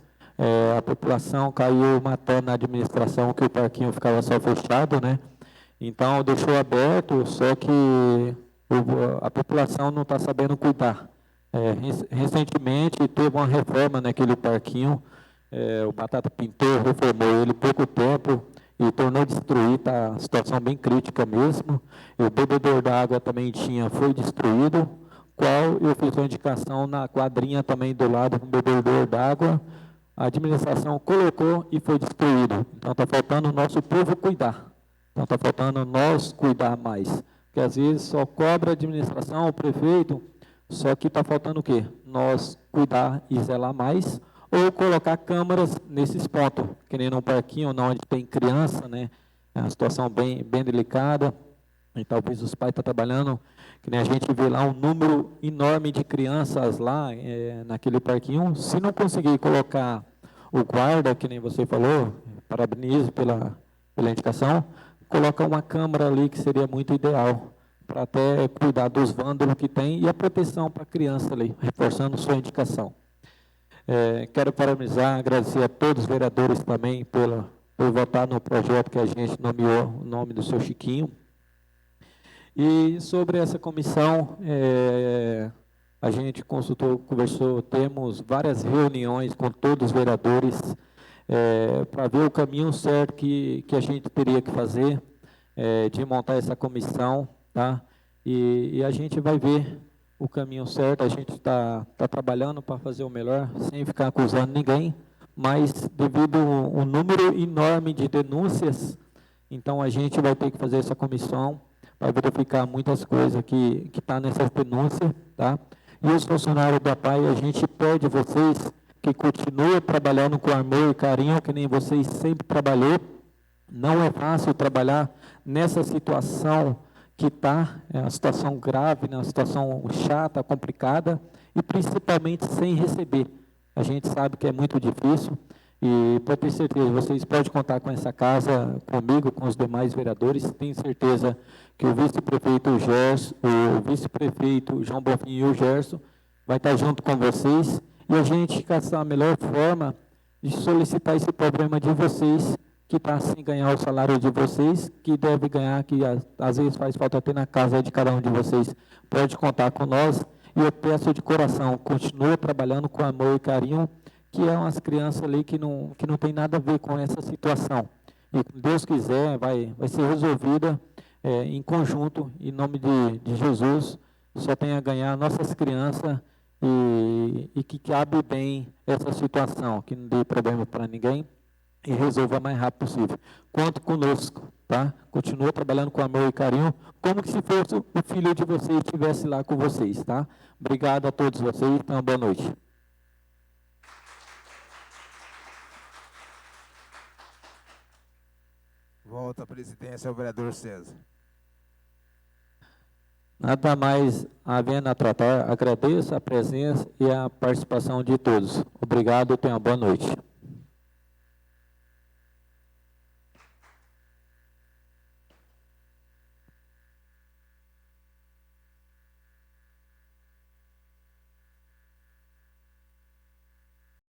a população caiu matando na administração que o parquinho ficava só fechado, né? Então, deixou aberto, só que a população não está sabendo cuidar. Recentemente, teve uma reforma naquele parquinho, o Batata pintou, reformou ele pouco tempo e tornou destruir, está a situação bem crítica mesmo. E o bebedouro d'água também foi destruído, qual eu fiz uma indicação na quadrinha também do lado com o bebedouro d'água, a administração colocou e foi destruído. Então, está faltando o nosso povo cuidar. Então, está faltando nós cuidar mais. Porque, às vezes, só cobra a administração, o prefeito, só que está faltando o quê? Nós cuidar e zelar mais, ou colocar câmaras nesses pontos, que nem num parquinho, onde tem criança, né? É uma situação bem delicada, e talvez os pais estão trabalhando, que nem a gente vê lá um número enorme de crianças lá, naquele parquinho. Se não conseguir colocar o guarda, que nem você falou, parabenizo pela indicação, coloca uma câmara ali, que seria muito ideal, para até cuidar dos vândalos que tem, e a proteção para a criança ali, reforçando sua indicação. Quero parabenizar, agradecer a todos os vereadores também por votar no projeto que a gente nomeou o nome do seu Chiquinho. E sobre essa comissão, a gente consultou, conversou, temos várias reuniões com todos os vereadores, para ver o caminho certo que a gente teria que fazer, de montar essa comissão, tá? E a gente vai ver o caminho certo. A gente está trabalhando para fazer o melhor, sem ficar acusando ninguém, mas devido a um número enorme de denúncias, então a gente vai ter que fazer essa comissão para verificar muitas coisas que estão nessas denúncias, tá? E os funcionários da PAI, a gente pede a vocês que continuem trabalhando com amor e carinho, que nem vocês sempre trabalhou. Não é fácil trabalhar nessa situação que está, é uma situação grave, né, uma situação chata, complicada, e principalmente sem receber. A gente sabe que é muito difícil, e pode ter certeza, vocês podem contar com essa casa, comigo, com os demais vereadores. Tenho certeza que o vice-prefeito Gerson, o vice-prefeito João Bonfim e o Gerson vai estar junto com vocês, e a gente caçar a melhor forma de solicitar esse problema de vocês, que está sem ganhar o salário de vocês, que deve ganhar, que às vezes faz falta ter na casa de cada um de vocês. Pode contar com nós, e eu peço de coração, continue trabalhando com amor e carinho, que é umas crianças ali que não tem nada a ver com essa situação. E, se Deus quiser, vai ser resolvida em conjunto, em nome de Jesus, só tem a ganhar nossas crianças, e que cabe bem essa situação, que não dê problema para ninguém, e resolva o mais rápido possível. Conte conosco, tá? Continua trabalhando com amor e carinho, como que se fosse o filho de vocês estivesse lá com vocês, tá? Obrigado a todos vocês, então, boa noite. Volta à presidência ao vereador César. Nada mais havendo a tratar, agradeço a presença e a participação de todos. Obrigado e tenha uma boa noite.